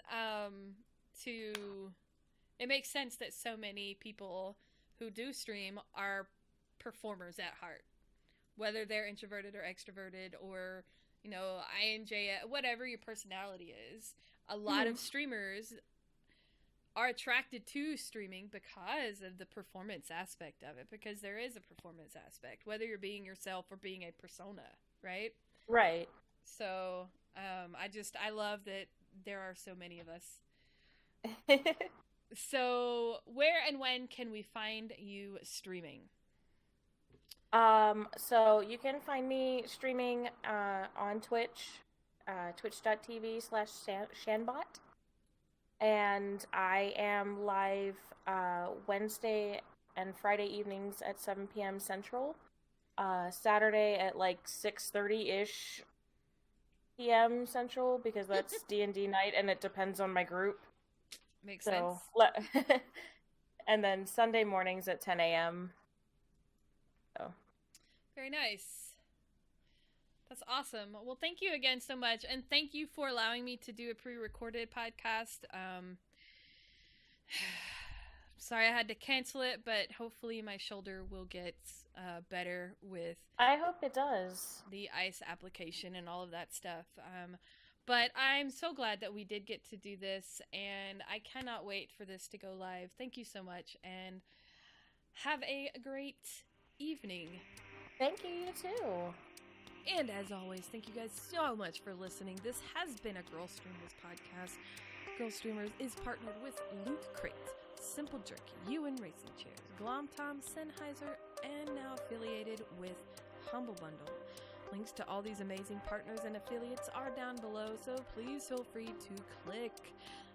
It makes sense that so many people who do stream are performers at heart, whether they're introverted or extroverted, or you know, INJ, whatever your personality is. A lot of streamers are attracted to streaming because of the performance aspect of it, because there is a performance aspect, whether you're being yourself or being a persona, right? Right. So, I love that there are so many of us. So, where and when can we find you streaming? So you can find me streaming on Twitch, twitch.tv/Shanbot. And I am live Wednesday and Friday evenings at 7 p.m. Central. Saturday at like 6:30-ish p.m. Central, because that's D&D night and it depends on my group. Makes sense. And then Sunday mornings at 10 a.m. So. Very nice. That's awesome. Well, thank you again so much, and thank you for allowing me to do a pre-recorded podcast. Sorry I had to cancel it, but hopefully my shoulder will get better with... I hope it does. ...the ice application and all of that stuff. But I'm so glad that we did get to do this, and I cannot wait for this to go live. Thank you so much, and have a great evening. Thank you, you too. And as always, thank you guys so much for listening. This has been a Girlstreamers podcast. Girlstreamers is partnered with Loot Crate, Simple Jerky, UN Racing Chairs, Glom Tom, Sennheiser, and now affiliated with Humble Bundle. Links to all these amazing partners and affiliates are down below, so please feel free to click.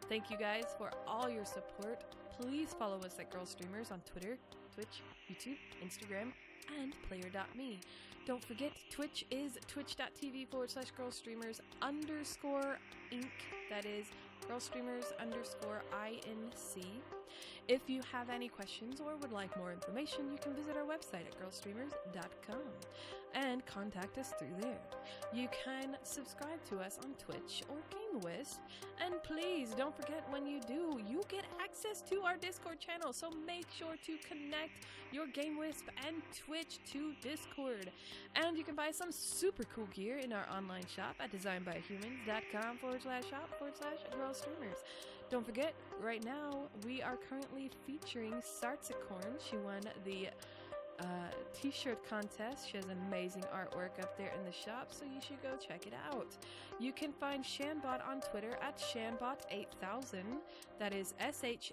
Thank you guys for all your support. Please follow us at Girlstreamers on Twitter, Twitch, YouTube, Instagram, and player.me. Don't forget, Twitch is twitch.tv/Girlstreamers_Inc. That is Girlstreamers_INC. If you have any questions or would like more information, you can visit our website at girlstreamers.com and contact us through there. You can subscribe to us on Twitch or GameWisp, and please don't forget, when you do, you get access to our Discord channel, so make sure to connect your GameWisp and Twitch to Discord. And you can buy some super cool gear in our online shop at designbyhumans.com/shop/Girlstreamers. Don't forget, right now, we are currently featuring Sartsicorn. She won the t-shirt contest. She has amazing artwork up there in the shop, so you should go check it out. You can find Shanbot on Twitter at Shanbot8000. That is SHANBOT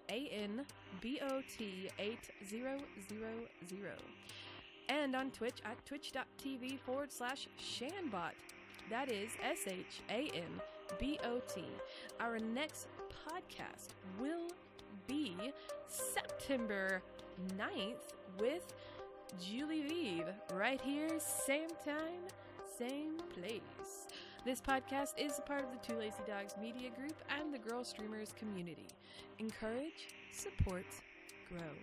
8000. And on Twitch at twitch.tv/Shanbot. That is SHANBOT. Our next podcast will be September 9th with Julie Vive, right here, same time, same place. This podcast is a part of the Two Lazy Dogs Media Group and the Girlstreamers community. Encourage, support, grow.